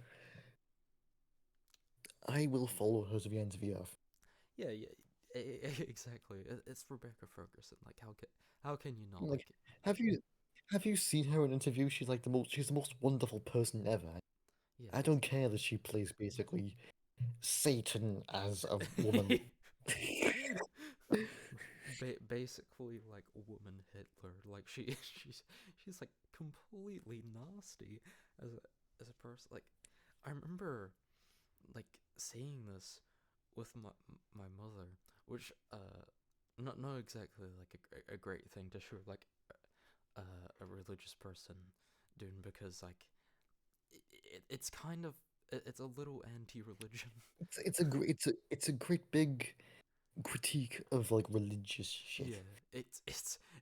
I will follow her to the ends of the earth. Yeah, yeah, exactly. It's Rebecca Ferguson. Like, how can you not Like, like it? have you seen her in interviews? She's the most wonderful person ever. Yeah, I don't care that she plays basically Satan as a woman. basically like woman Hitler. Like she's like completely nasty as a person. Like I remember like seeing this with my mother, which not exactly like a great thing to show like a religious person doing, because like it's kind of it's a little anti-religion. It's a great big critique of like religious shit. Yeah,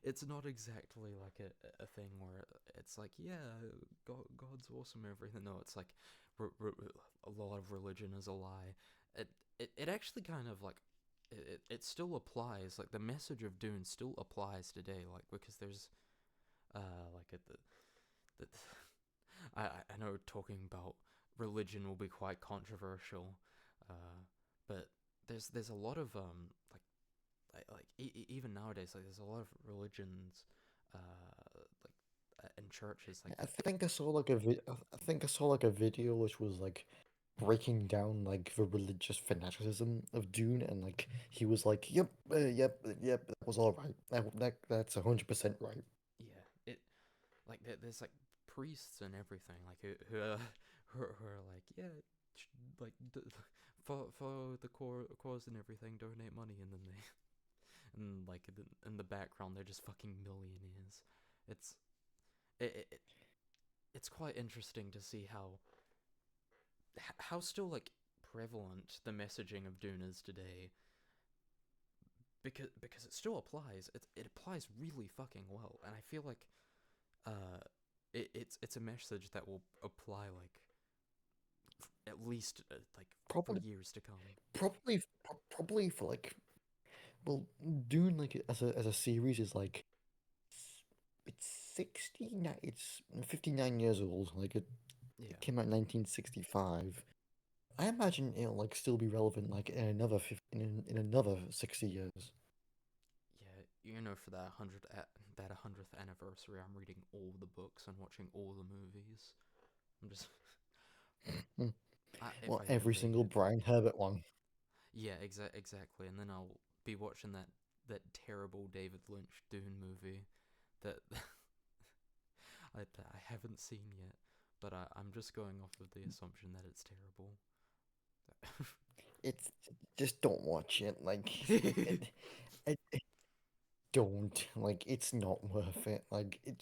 it's not exactly like a thing where it's like, yeah, God's awesome and everything. No, it's like a lot of religion is a lie. It actually kind of like it still applies. Like the message of Dune still applies today. Like because there's like the I know talking about religion will be quite controversial, but there's a lot of even nowadays, like there's a lot of religions, like in churches, like I think I saw like I think I saw like a video which was like breaking down like the religious fanaticism of Dune, and like he was like, "Yep, yep, that was all right. That's 100% right." yeah, it like there's like priests and everything, like who are like, yeah, like for the cause and everything, donate money, and then they and like in the background they're just fucking millionaires. It's it it's quite interesting to see how still like prevalent the messaging of Dune is today, because it still applies. It applies really fucking well, and I feel like uh it's a message that will apply like at least like for Probably, years to come. probably for like, well, Dune like as a series is like it's 69, it's 59 years old. Like it Yeah, came out in 1965. I imagine it'll like still be relevant like in another 50, in another 60 years. yeah. For that hundredth anniversary, I'm reading all the books and watching all the movies. I'm just Hmm. if Well, I ever every make single it. Brian Herbert one. Yeah, exactly. And then I'll be watching that terrible David Lynch Dune movie that I haven't seen yet, but I'm just going off of the assumption that it's terrible. It's just don't watch it. It don't like it's not worth it. Like it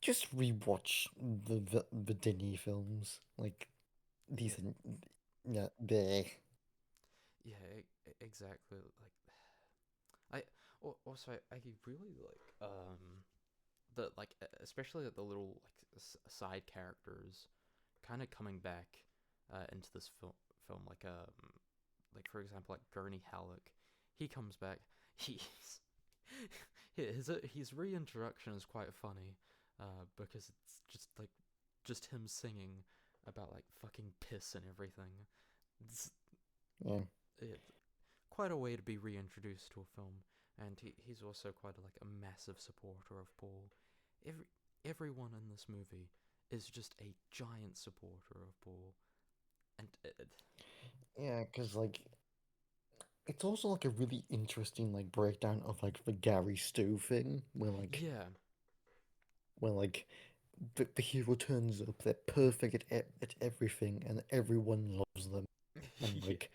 just rewatch the Disney films. Like Yeah, these are yeah, there. yeah, exactly. Like I also I really like the like especially the little like side characters kind of coming back into this film like for example like Gurney Halleck. He comes back. He's his reintroduction is quite funny, because it's just him singing about like fucking piss and everything. It's Yeah. it, quite a way to be reintroduced to a film, and he's also quite like a massive supporter of Paul. Every Everyone in this movie is just a giant supporter of Paul, and Yeah, because like it's also like a really interesting like breakdown of like the Gary Stu thing yeah, where like the hero turns up, they're perfect at everything and everyone loves them, and yeah, like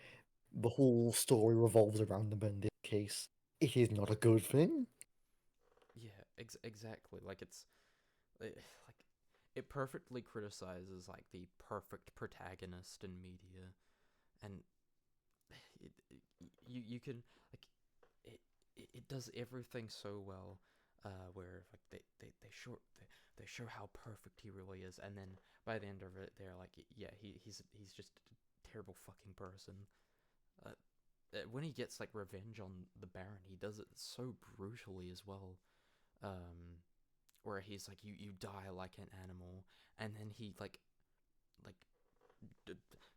the whole story revolves around them, but in this case it is not a good thing. yeah, exactly. Like like it perfectly criticizes like the perfect protagonist in media, and you can like it, it does everything so well, where like they show how perfect he really is, and then by the end of it they're like, yeah, he's just a terrible fucking person. uh, when he gets like revenge on the Baron, he does it so brutally as well, um where he's like, you die like an animal, and then he like d-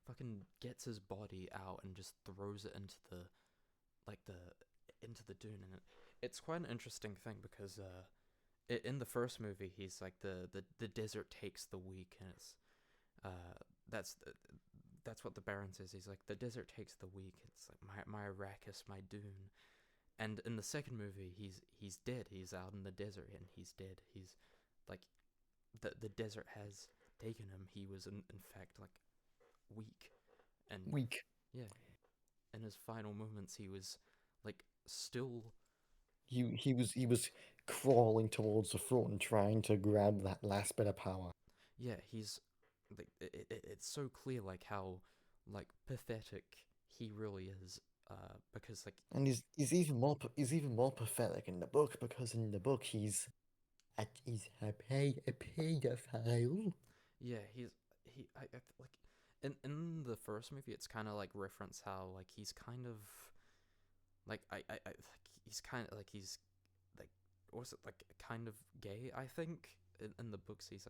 fucking gets his body out and just throws it into like the the dune, and it's quite an interesting thing because in the first movie he's like the desert takes the weak, and it's uh that's that's what the Baron says. He's like, the desert takes the weak. It's like my Arrakis, my Dune, And in the second movie, he's dead. He's out in the desert and he's dead. He's like the desert has taken him. He was in fact like weak, and Weak. yeah, in his final moments, he was like still. He was crawling towards the front, trying to grab that last bit of power. Yeah, he's like it's so clear like how like pathetic he really is. Because like And he's even more pathetic in the book because in the book he's a pedophile. yeah, I like in the first movie, it's kind of like reference how like he's kind of like he's kind of like was it like kind of gay? I think in the books he's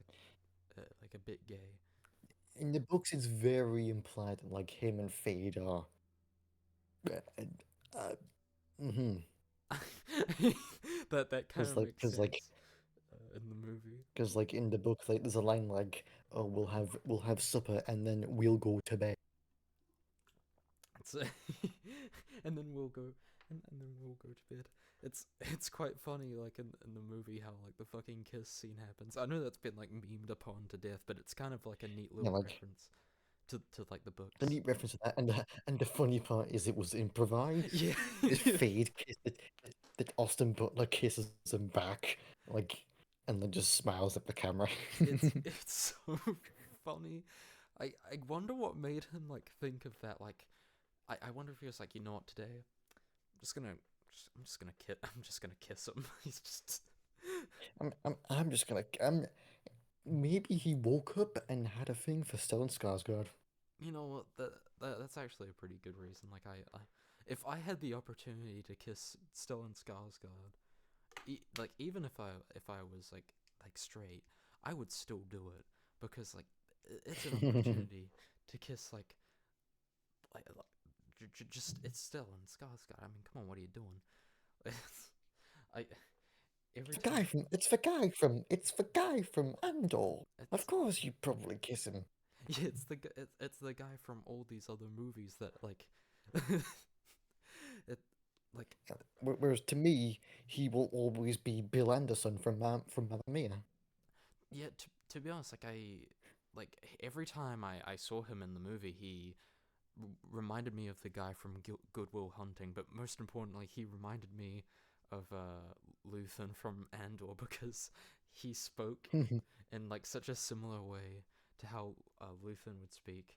like a bit gay. In the books, it's very implied that like him and Fade are. Uh, uh, mm-hmm. That kind Because of like, makes because like, sense in the movie. because like in the book, like there's a line like, "Oh, we'll have supper and then we'll go to bed." It's and then we'll go and then we'll go to bed. It's quite funny like in the movie how like the fucking kiss scene happens. I know that's been like memed upon to death, but it's kind of like a neat Yeah, little like reference to like the the books. neat reference to that, and the funny part is it was improvised. Yeah. That Fade kiss that Austin Butler kisses him back, like, and then just smiles at the camera. It's so funny. I wonder what made him like think of that. Like I wonder if he was like, you know what, today just gonna I'm just gonna kiss him. He's just I'm just gonna. Maybe he woke up and had a thing for Stellan Skarsgård. you know what that's actually a pretty good reason. Like I if I had the opportunity to kiss Stellan Skarsgård, like even if I was like straight, I would still do it because like it's an opportunity to kiss just it's Stellan Skarsgård. I mean, come on, what are you doing? I every time It's the guy from Andor. Of it's course, you'd probably kiss him. yeah, it's the guy from all these other movies that like it like Whereas to me, he will always be Bill Anderson from Mamma Mia. yeah, to be honest, like every time I saw him in the movie, he reminded me of the guy from Good Will Hunting, but most importantly, he reminded me of Luthen from Andor because he spoke in like such a similar way to how Luthen would speak.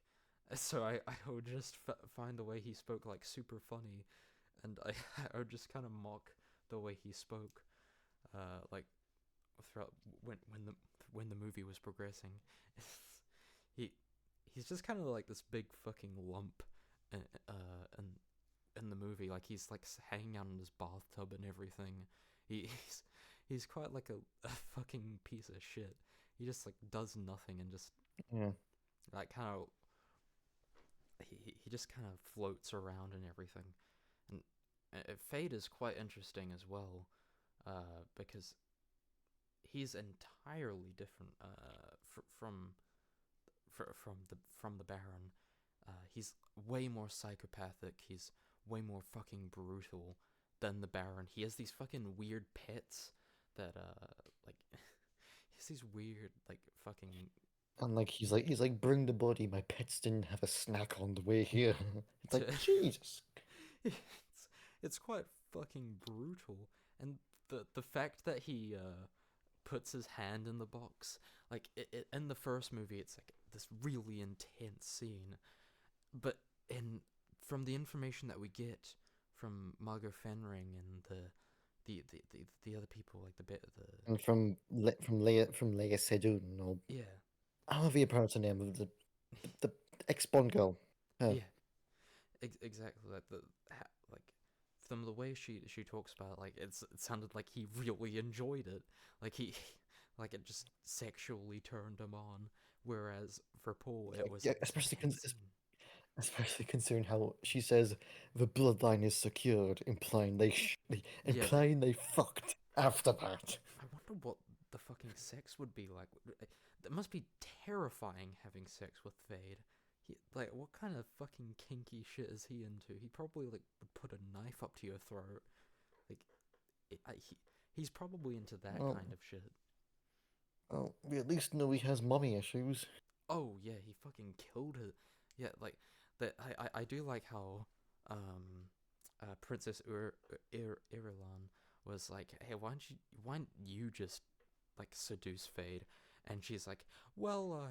So I would just find the way he spoke like super funny, and I would just kind of mock the way he spoke, like throughout when the movie was progressing. he he's just kind of like this big fucking lump, and in the movie, like he's like hanging out in his bathtub and everything. He's quite like a fucking piece of shit. He just like does nothing and just Yeah. like kind of he just kind of floats around and everything. And Fade is quite interesting as well, because he's entirely different from the Baron. He's way more psychopathic. He's way more fucking brutal than the Baron. He has these fucking weird pets that like he has these weird like fucking And like he's like, bring the body. My pets didn't have a snack on the way here. It's to like Jesus. it's quite fucking brutal. And the fact that he puts his hand in the box, like in the first movie, it's like this really intense scene, but in from the information that we get from Margot Fenring and the other people, like the And from Leia Seydoux, or yeah however you pronounce the name of the ex-Bond girl. Her. yeah exactly like like from the way she talks about it, like it sounded like he really enjoyed it, like he like it just sexually turned him on, whereas for Paul Yeah, it was yeah, like this especially intense scene. especially considering how she says the bloodline is secured, Yeah, implying they fucked after that. I wonder what the fucking sex would be like. That must be terrifying having sex with Fade. Like, what kind of fucking kinky shit is he into? He probably like would put a knife up to your throat. he's probably into that Well, kind of shit. well, we at least know he has mommy issues. Oh yeah, he fucking killed her. Yeah, like that. I do like how Princess Irulan was like, hey, why don't you just like seduce Fade? And she's like, well,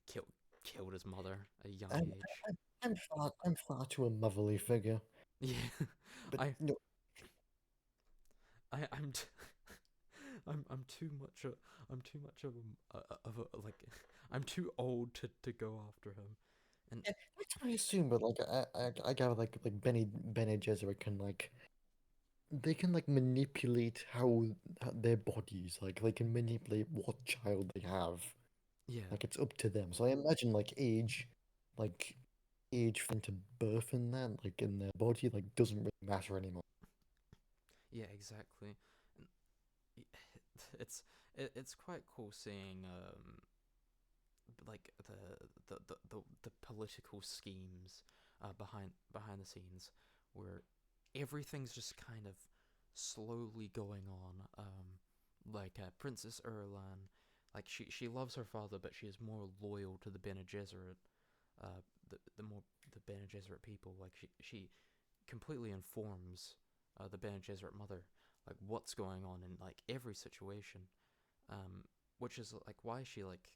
kill killed his mother at a young I'm, age. I'm far too a motherly figure. Yeah, But I no, I I'm t- I'm too much I'm too much of a like I'm too old to go after him. And yeah, that's what I assume. But like, I gather like Benny Gesserit can like they can like manipulate how their bodies like they can manipulate what child they have. yeah, Like it's up to them. So I imagine like age for them to birth in that like in their body like doesn't really matter anymore. yeah, exactly. And it's it's quite cool seeing like the political schemes behind the scenes where everything's just kind of slowly going on. Like Princess Erlan, like she loves her father, but she is more loyal to the Bene Gesserit. The Bene Gesserit people. Like she completely informs the Bene Gesserit mother like what's going on in like every situation. Um, which is like why she like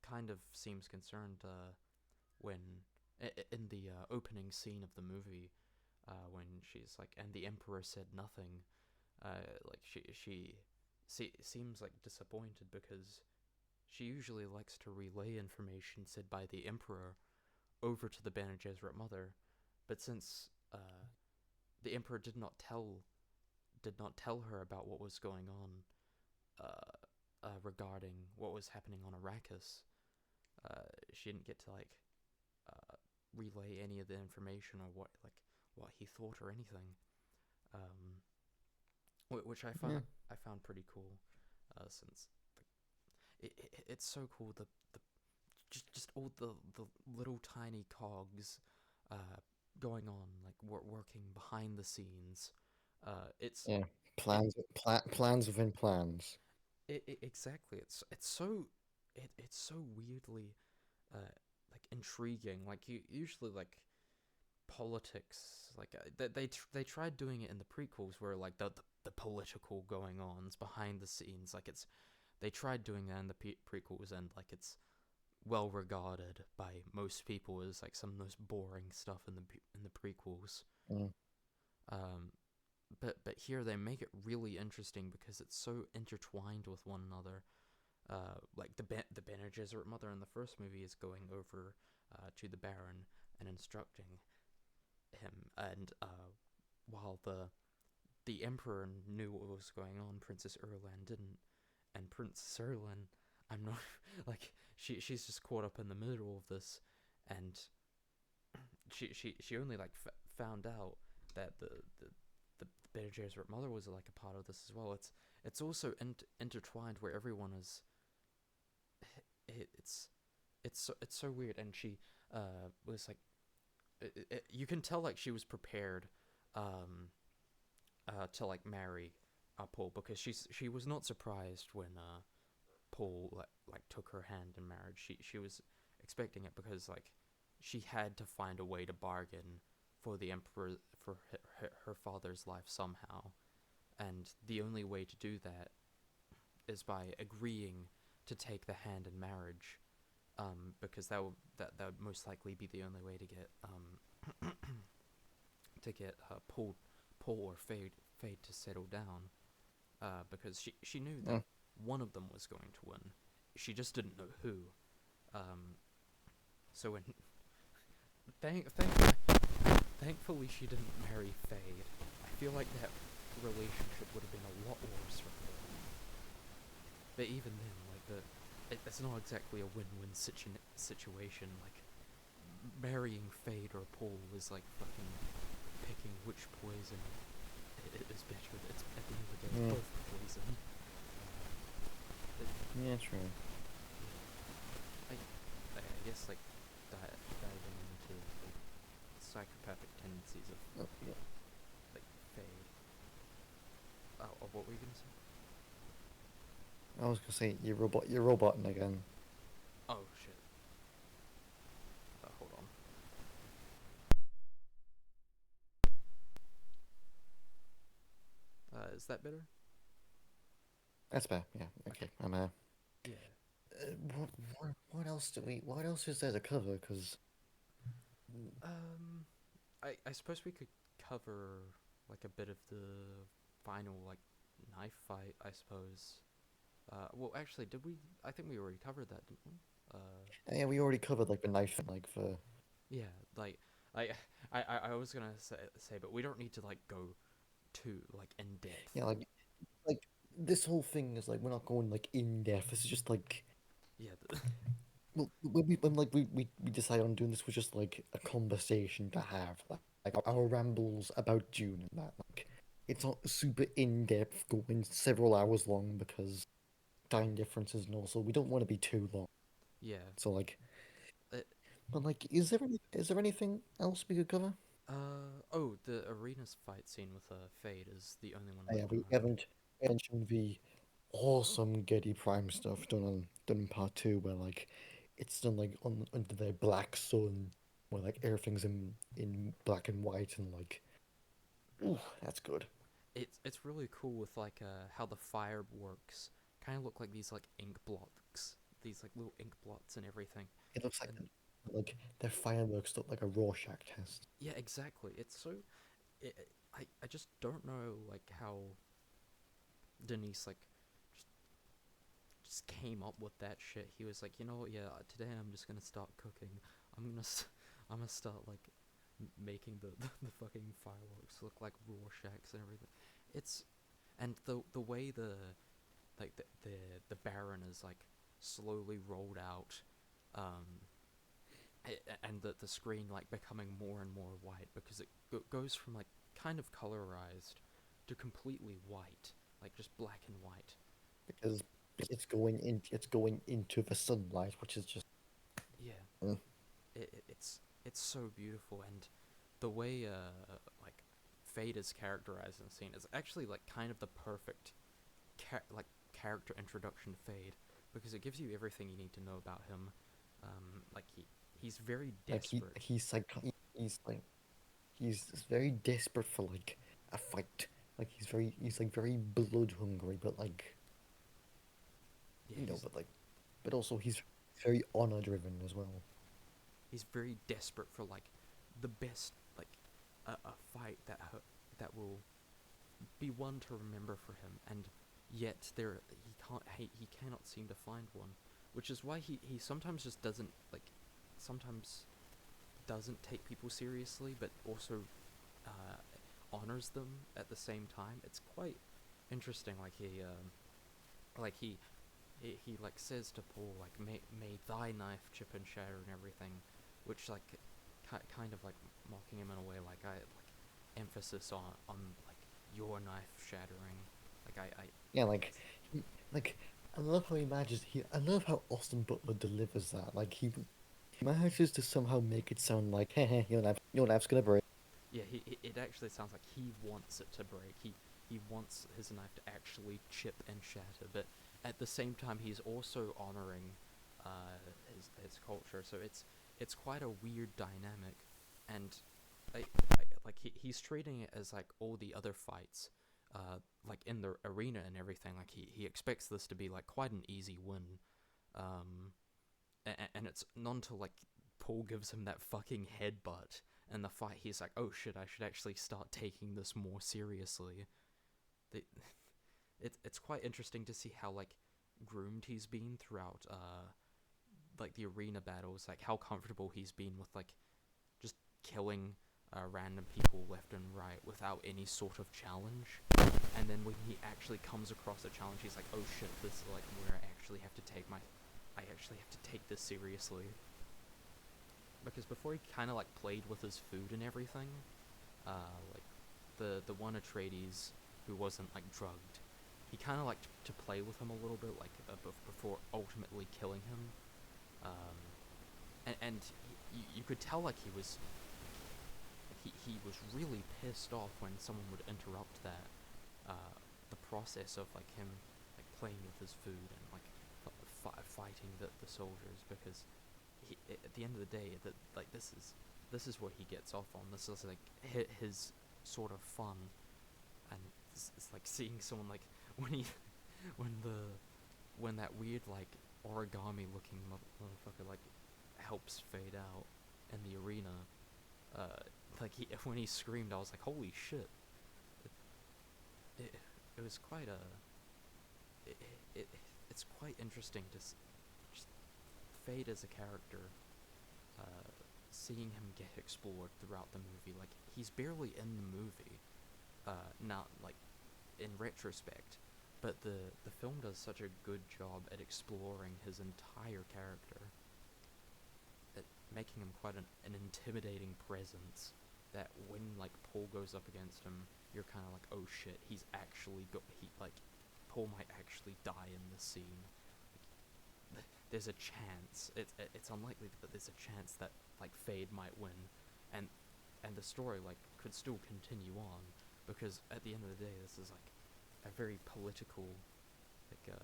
kind of seems concerned when in the opening scene of the movie when she's like, and the emperor said nothing. Like she seems like disappointed because she usually likes to relay information said by the emperor over to the Bene Gesserit mother, but since the emperor did not tell her about what was going on regarding what was happening on Arrakis, she didn't get to like uh, relay any of the information or what he thought or anything, um, which Yeah. I found pretty cool, since it's so cool the just all the little tiny cogs uh, going on like working behind the scenes. It's Yeah. it, Plans within plans. exactly it's so it's so weirdly uh, like intriguing. Like you usually like politics like they tried doing it in the prequels where like the political going ons behind the scenes like it's they tried doing that in the prequels and like it's well regarded by most people as like some of the most boring stuff in the prequels. Mm. um but here they make it really interesting because it's so intertwined with one another. Like the Bene Gesserit mother in the first movie is going over to the Baron and instructing him, and while the Emperor knew what was going on, Princess Erlan didn't, and Princess Erlan, I'm not like she's just caught up in the middle of this, and she only like found out that the Bene Gesserit mother was like a part of this as well. It's also intertwined where everyone is. It's it's so weird, and she was like you can tell like she was prepared um to like marry Paul because she was not surprised when Paul like took her hand in marriage. She was expecting it because like she had to find a way to bargain for the emperor for her father's life somehow, and the only way to do that is by agreeing to take the hand in marriage, because that would most likely be the only way to get Paul or Fade to settle down, because she knew that Yeah. one of them was going to win. She just didn't know who. So when thankfully she didn't marry Fade. I feel like that relationship would have been a lot worse for her. But even then, like it's not exactly a win-win situation. Like marrying Fade or Paul is like fucking picking which poison is better. It's at the end of the day, it's Mm. both poison. It, Yeah, true. yeah, I guess like diving into the psychopathic tendencies of Oh, yeah. like Fade. What were you gonna say? I was gonna say you're roboting again. Oh shit. Hold on. Is that better? That's fair. Yeah. Okay. Okay. I'm Yeah. what else do we? What else is there to cover? Because Um, I suppose we could cover like a bit of the final like knife fight. I suppose. Well, actually, did we? I think we already covered that, didn't we? yeah, we already covered like the knife and like for Yeah. Like, I, I was gonna say, but we don't need to like go too like in depth. yeah like this whole thing is like we're not going like in depth. This is just like Yeah. well, when like we decided on doing this was just like a conversation to have like our rambles about June and that like it's not super in depth going several hours long because time differences and also we don't want to be too long. Yeah. So like, Uh, but like, is there anything else we could cover? oh, the arena's fight scene with Fade is the only one Yeah, left we behind. haven't mentioned the awesome Getty Prime stuff done in part two, where like it's done like on under the black sun, where like everything's in black and white, and like, ooh, that's good. It's really cool with like how the fireworks kind of look like these like ink blots, these like little ink blots and everything. It looks And like their fireworks look like a Rorschach test. yeah, exactly. It's so I just don't know like how Denise like just came up with that shit. He was like, you know what? Yeah, today I'm just gonna start cooking. I'm gonna I'm gonna start like making the fucking fireworks look like Rorschachs and everything. It's and the way the Baron is like slowly rolled out, um, and the screen like becoming more and more white because it goes from like kind of colorized to completely white, like just black and white. Because it's going into the sunlight, which is just Yeah, mm, it's so beautiful, and the way like Fate is characterized in the scene is actually like kind of the perfect like character introduction to Fade because it gives you everything you need to know about him. Like he's very like desperate. he's like he's very desperate for like a fight. Like he's like very blood hungry, but like Yeah, you know, but also he's very honor driven as well. he's very desperate for like the best like a fight that will be one to remember for him, and yet he cannot seem to find one, which is why he sometimes just doesn't like sometimes doesn't take people seriously, but also uh, honors them at the same time. It's quite interesting. Like he like says to Paul like may thy knife chip and shatter and everything, which like kind of like mocking him in a way like I like emphasis on like your knife shattering. Like I Yeah, he, like I love how he manages. I love how Austin Butler delivers that. Like he manages to somehow make it sound like, hey, hey, your knife's gonna break. yeah it actually sounds like he wants it to break. He wants his knife to actually chip and shatter, but at the same time he's also honoring his culture. So it's quite a weird dynamic, and like he's treating it as like all the other fights, like in the arena and everything. Like he expects this to be like quite an easy win, um, and it's not until like Paul gives him that fucking headbutt in the fight he's like, oh shit, I should actually start taking this more seriously. They, it's quite interesting to see how like groomed he's been throughout like the arena battles, like how comfortable he's been with like just killing random people left and right without any sort of challenge. And then when he actually comes across a challenge, he's like, "Oh shit, this is like where I actually have to take this seriously." Because before he kind of like played with his food and everything, like the one Atreides who wasn't like drugged, he kind of liked to play with him a little bit, like before ultimately killing him. Um, and you could tell like he was really pissed off when someone would interrupt that uh, the process of like him like playing with his food and like fighting the soldiers, because at the end of the day, that like this is what he gets off on. This is like his sort of fun, and it's like seeing someone like when he when the when that weird like origami looking motherfucker like helps fade out in the arena. Like when he screamed, I was like, holy shit! It, it was quite a it, it it's quite interesting to just Fade as a character, uh, seeing him get explored throughout the movie. Like he's barely in the movie, not like in retrospect, but the film does such a good job at exploring his entire character, at making him quite an intimidating presence. That when like Paul goes up against him, you're kind of like, oh shit, he's actually Paul might actually die in this scene. There's a chance. It's unlikely, but there's a chance that like Fade might win, and the story like could still continue on, because at the end of the day, this is like a very political, like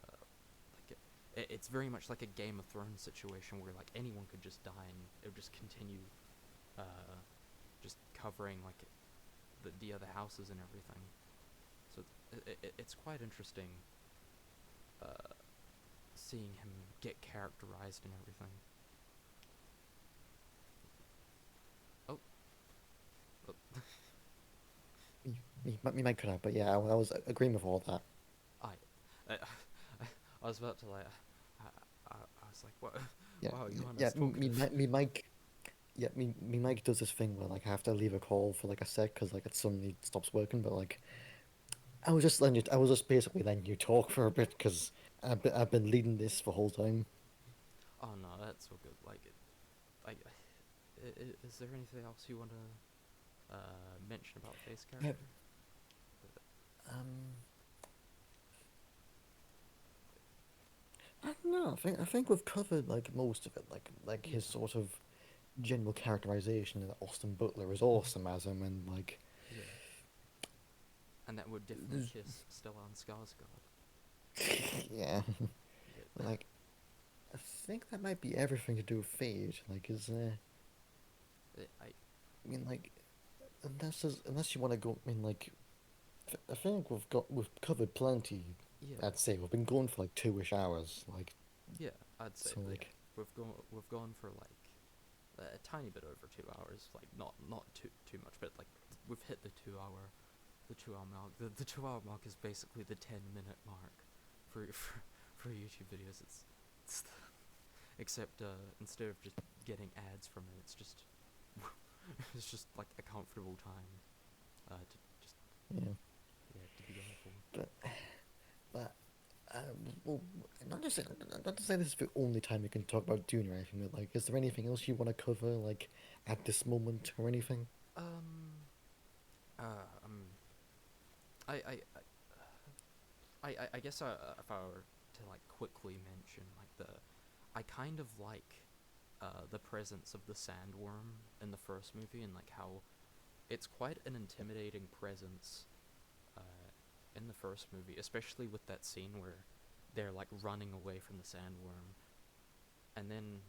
it's very much like a Game of Thrones situation where like anyone could just die and it would just continue, uh, just covering like the other houses and everything. So it's quite interesting, uh, seeing him get characterized and everything. Oh, oh. You might cut out, but yeah, I was agreeing with all that. I, I, I was about to like, I was like, what? Yeah, Wow, yeah. Johanna's talkative. Me mic, yeah, me mic does this thing where like I have to leave a call for like a sec because like it suddenly stops working. But like I was just basically letting you talk for a bit because I've been leading this the whole time. Oh no, that's all good. Like, is there anything else you want to mention about Faith's Yeah, character? um, I don't know. I think we've covered like most of it. Like his Yeah, sort of general characterization that Austin Butler is awesome as him, and like yeah, and that would definitely there's- kiss Stellan Skarsgård. yeah, Yeah, like I think that might be everything to do with Fade. Like, I I mean, like, unless you want to go, I mean, like, I think we've covered plenty. yeah, I'd say we've been going for like 2-ish hours. Like, yeah. I'd say so that, yeah. like, We've gone for like a tiny bit over 2 hours. Like not too much, but like we've hit the 2 hour mark. The 2 hour mark is basically the 10-minute mark for YouTube videos. It's except instead of just getting ads from it, it's just it's just like a comfortable time, to just, yeah, yeah, to be going for. but but uh, well, not to say this is the only time we can talk about Dune or anything. But like, is there anything else you want to cover like at this moment or anything? Um. Um. I guess if I were to like quickly mention like I kind of like the presence of the sandworm in the first movie, and like how it's quite an intimidating presence uh, in the first movie, especially with that scene where they're like running away from the sandworm, and then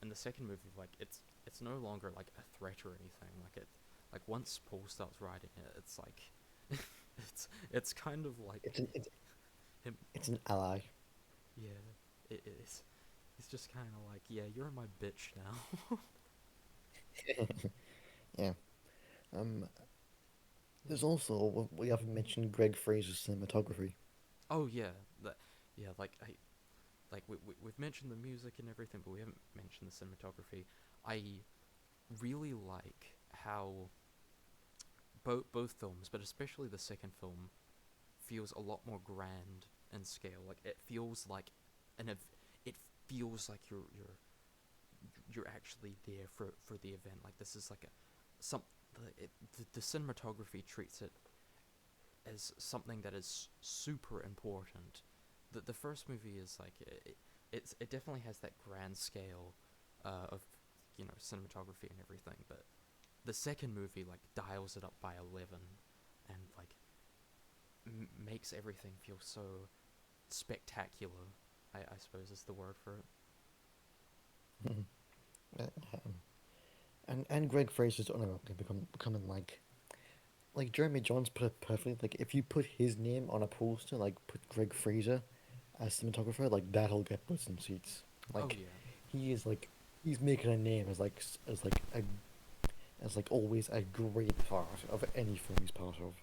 in the second movie, like it's no longer like a threat or anything. Like once Paul starts riding it, it's like it's kind of like It's an it's, him. it's an ally. Yeah, it is. It's just kind of like, yeah, you're my bitch now. Yeah. Um. Yeah. There's also we haven't mentioned Greg Fraser's cinematography. Oh yeah, that yeah. We've mentioned the music and everything, but we haven't mentioned the cinematography. I really like how both films, but especially the second film, feels a lot more grand in scale. Like it feels like it feels like you're actually there for the event. Like this is like a some the cinematography treats it as something that is super important. The first movie is like it definitely has that grand scale of cinematography and everything, but the second movie like dials it up by 11, and like makes everything feel so spectacular. I suppose is the word for it. Um, and Greg Fraser's unironically becoming like Jeremy Johns put it perfectly. Like if you put his name on a poster, like put Greg Fraser as cinematographer, like that'll get butts in seats. Oh Like yeah, he is like he's making a name as as like always a great part of any film he's part of.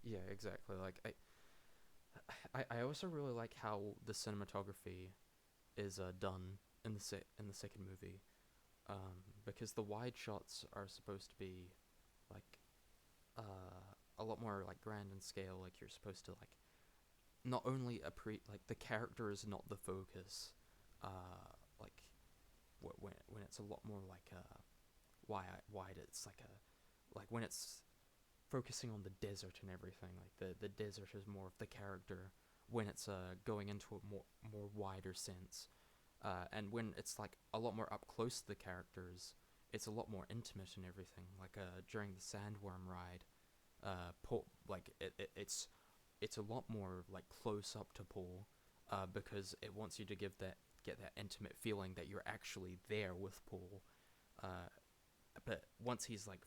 yeah, exactly. Like I also really like how the cinematography is done in in the second movie, because the wide shots are supposed to be like a lot more like grand in scale. Like you're supposed to like not only like the character is not the focus, like when it's a lot more like wide. It's like a like when it's focusing on the desert and everything. Like the desert is more of the character when it's going into a more wider sense. And when it's like a lot more up close to the characters, it's a lot more intimate and everything. Like during the sandworm ride, Paul, like it's a lot more like close up to Paul, because it wants you to get that intimate feeling that you're actually there with Paul. Uh, but once he's like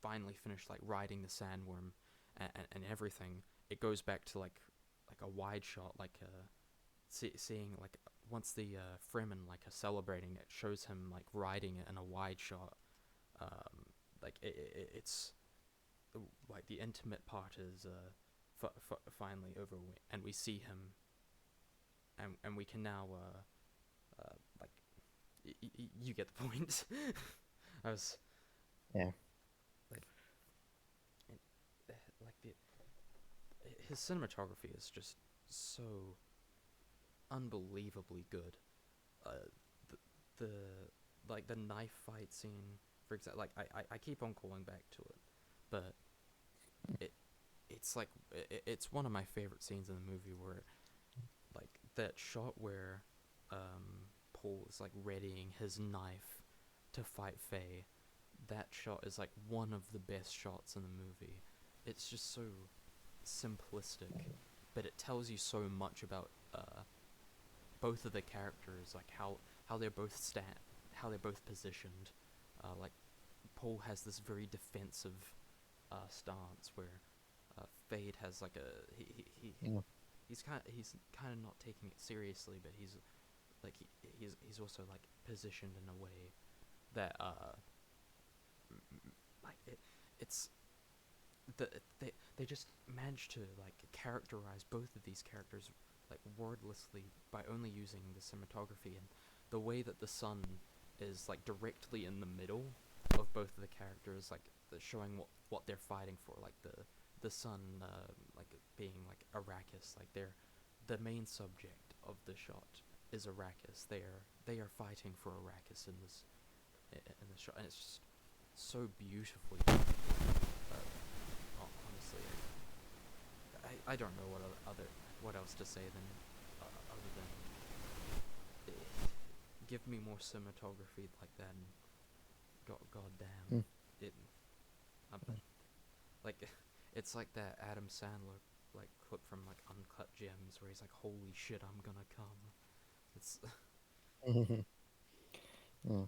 finally finished like riding the sandworm and everything, it goes back to like a wide shot, like seeing like once the Fremen like are celebrating, it shows him like riding it in a wide shot. Um, like it's like the intimate part is finally over, and we see him, and we can now like you get the point. I was Yeah. like like the his cinematography is just so unbelievably good. Uh, the like the knife fight scene, for example. Like I keep on calling back to it, but it it's like it's one of my favorite scenes in the movie where like that shot where Paul is like readying his knife to fight Faye. That shot is like one of the best shots in the movie. It's just so simplistic, but it tells you so much about both of the characters, like how they're both how they're both positioned. Like Paul has this very defensive stance where Fade has like a Yeah. he's kind of not taking it seriously, but he's like he's also like positioned in a way that like it's they just managed to like characterize both of these characters like wordlessly by only using the cinematography, and the way that the sun is like directly in the middle of both of the characters, like showing what they're fighting for, like the sun like being like Arrakis, like they're the main subject of the shot is Arrakis. They are fighting for Arrakis in this shot, and it's just so beautifully done. Honestly, I don't know what else to say than other than give me more cinematography like that, and god damn Mm. it. Um, like it's like that Adam Sandler like clip from like Uncut Gems where he's like, "Holy shit, I'm gonna come." It's Yeah.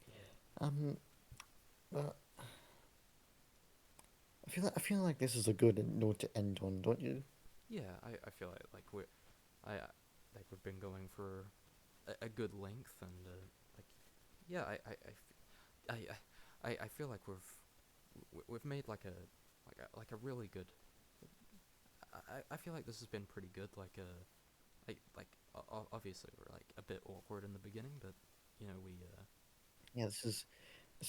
yeah, Um. But I feel like this is a good note to end on, don't you? yeah. I feel like I like we've been going for a good length, and like yeah, I feel like we've made like a really good. I feel like this has been pretty good. Obviously we're like a bit awkward in the beginning, but you know we Yeah. This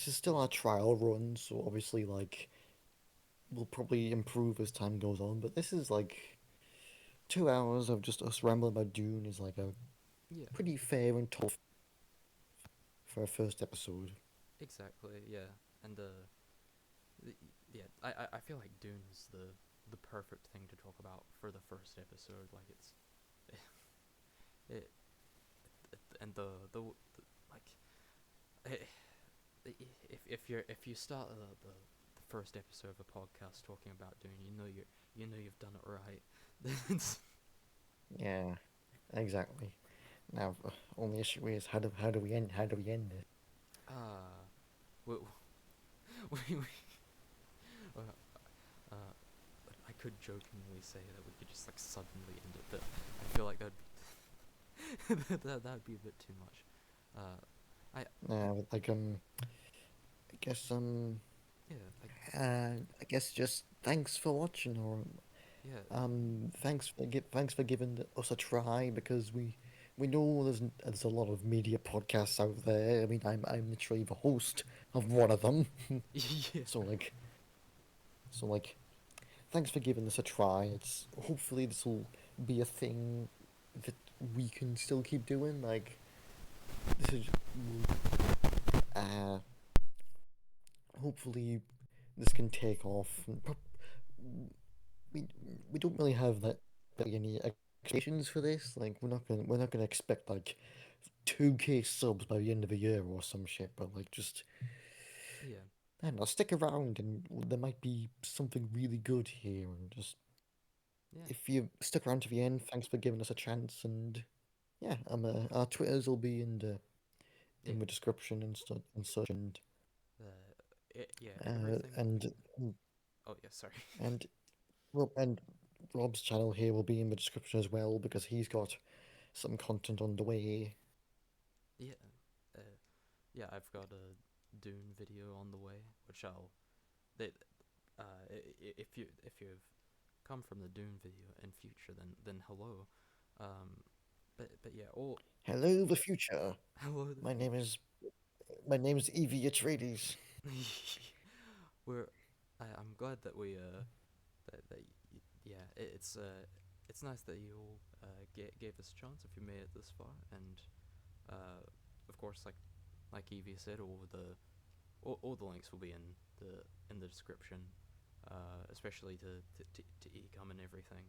is still our trial run, so obviously like we'll probably improve as time goes on. But this is like 2 hours of just us rambling about Dune is like a yeah, pretty fair and tough for a first episode. exactly, yeah. And the, yeah, I feel like Dune is the perfect thing to talk about for the first episode. Like it's it, and the like if you start the first episode of a podcast talking about Dune, you know you've done it right. Yeah, exactly. Now, only issue is how do we end it? Ah, we, we uh, uh, I could jokingly say that we could just like suddenly end it, but I feel like that'd be a bit too much. I Like I guess yeah like I guess just thanks for watching, or yeah thanks for giving us a try, because we know there's a lot of media podcasts out there. I mean, I'm literally the host of one of them, yeah so like thanks for giving this a try. It's hopefully this will be a thing that we can still keep doing. Like this is uh hopefully this can take off. We we don't really have that really any expectations for this. Like we're not gonna expect like 2K subs by the end of the year or some shit. But like just yeah I don't know, stick around and there might be something really good here. And just yeah if you stick around to the end, thanks for giving us a chance. And yeah, our Twitters will be yeah in the description and such. yeah Uh, everything and oh yeah sorry and and Rob's channel here will be in the description as well, because he's got some content on the way. yeah uh, yeah I've got a Dune video on the way which I'll they if you've come from the Dune video in future then hello but yeah all Hello, the future. hello the My name future is my name is Evie Atreides. we're I'm glad that we yeah it's nice that you all gave us a chance if you made it this far and uh, of course like Evie said all the links will be in the description especially to Ecom and everything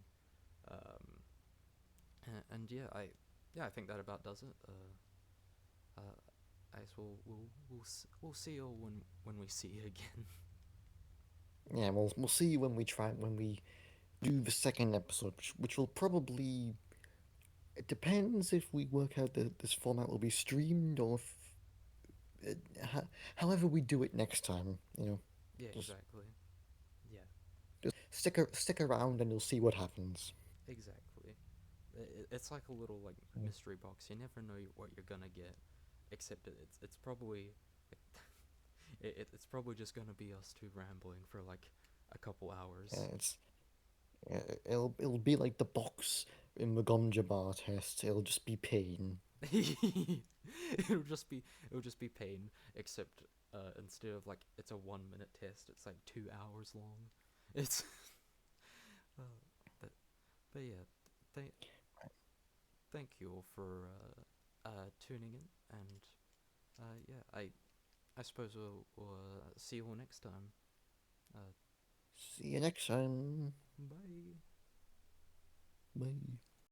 um, and yeah I think that about does it I guess we'll see you all when we see you again. Yeah, we'll see you when we do the second episode, which will probably, it depends if we work out that this format will be streamed, or if however we do it next time. Yeah, Just exactly. Yeah, stick around and you'll see what happens. exactly. It's like a little like mystery box. You never know what you're gonna get, except it's probably like, it's probably just gonna be us two rambling for like a couple hours. It's it'll be like the box in the Gomja bar test. It'll just be pain. It'll just be pain, except instead of like it's a 1 minute test, it's like 2 hours long. It's uh, but but yeah, thank thank you all for tuning in, and yeah, I suppose we'll see you all next time. Uh, See you next time. bye. Bye.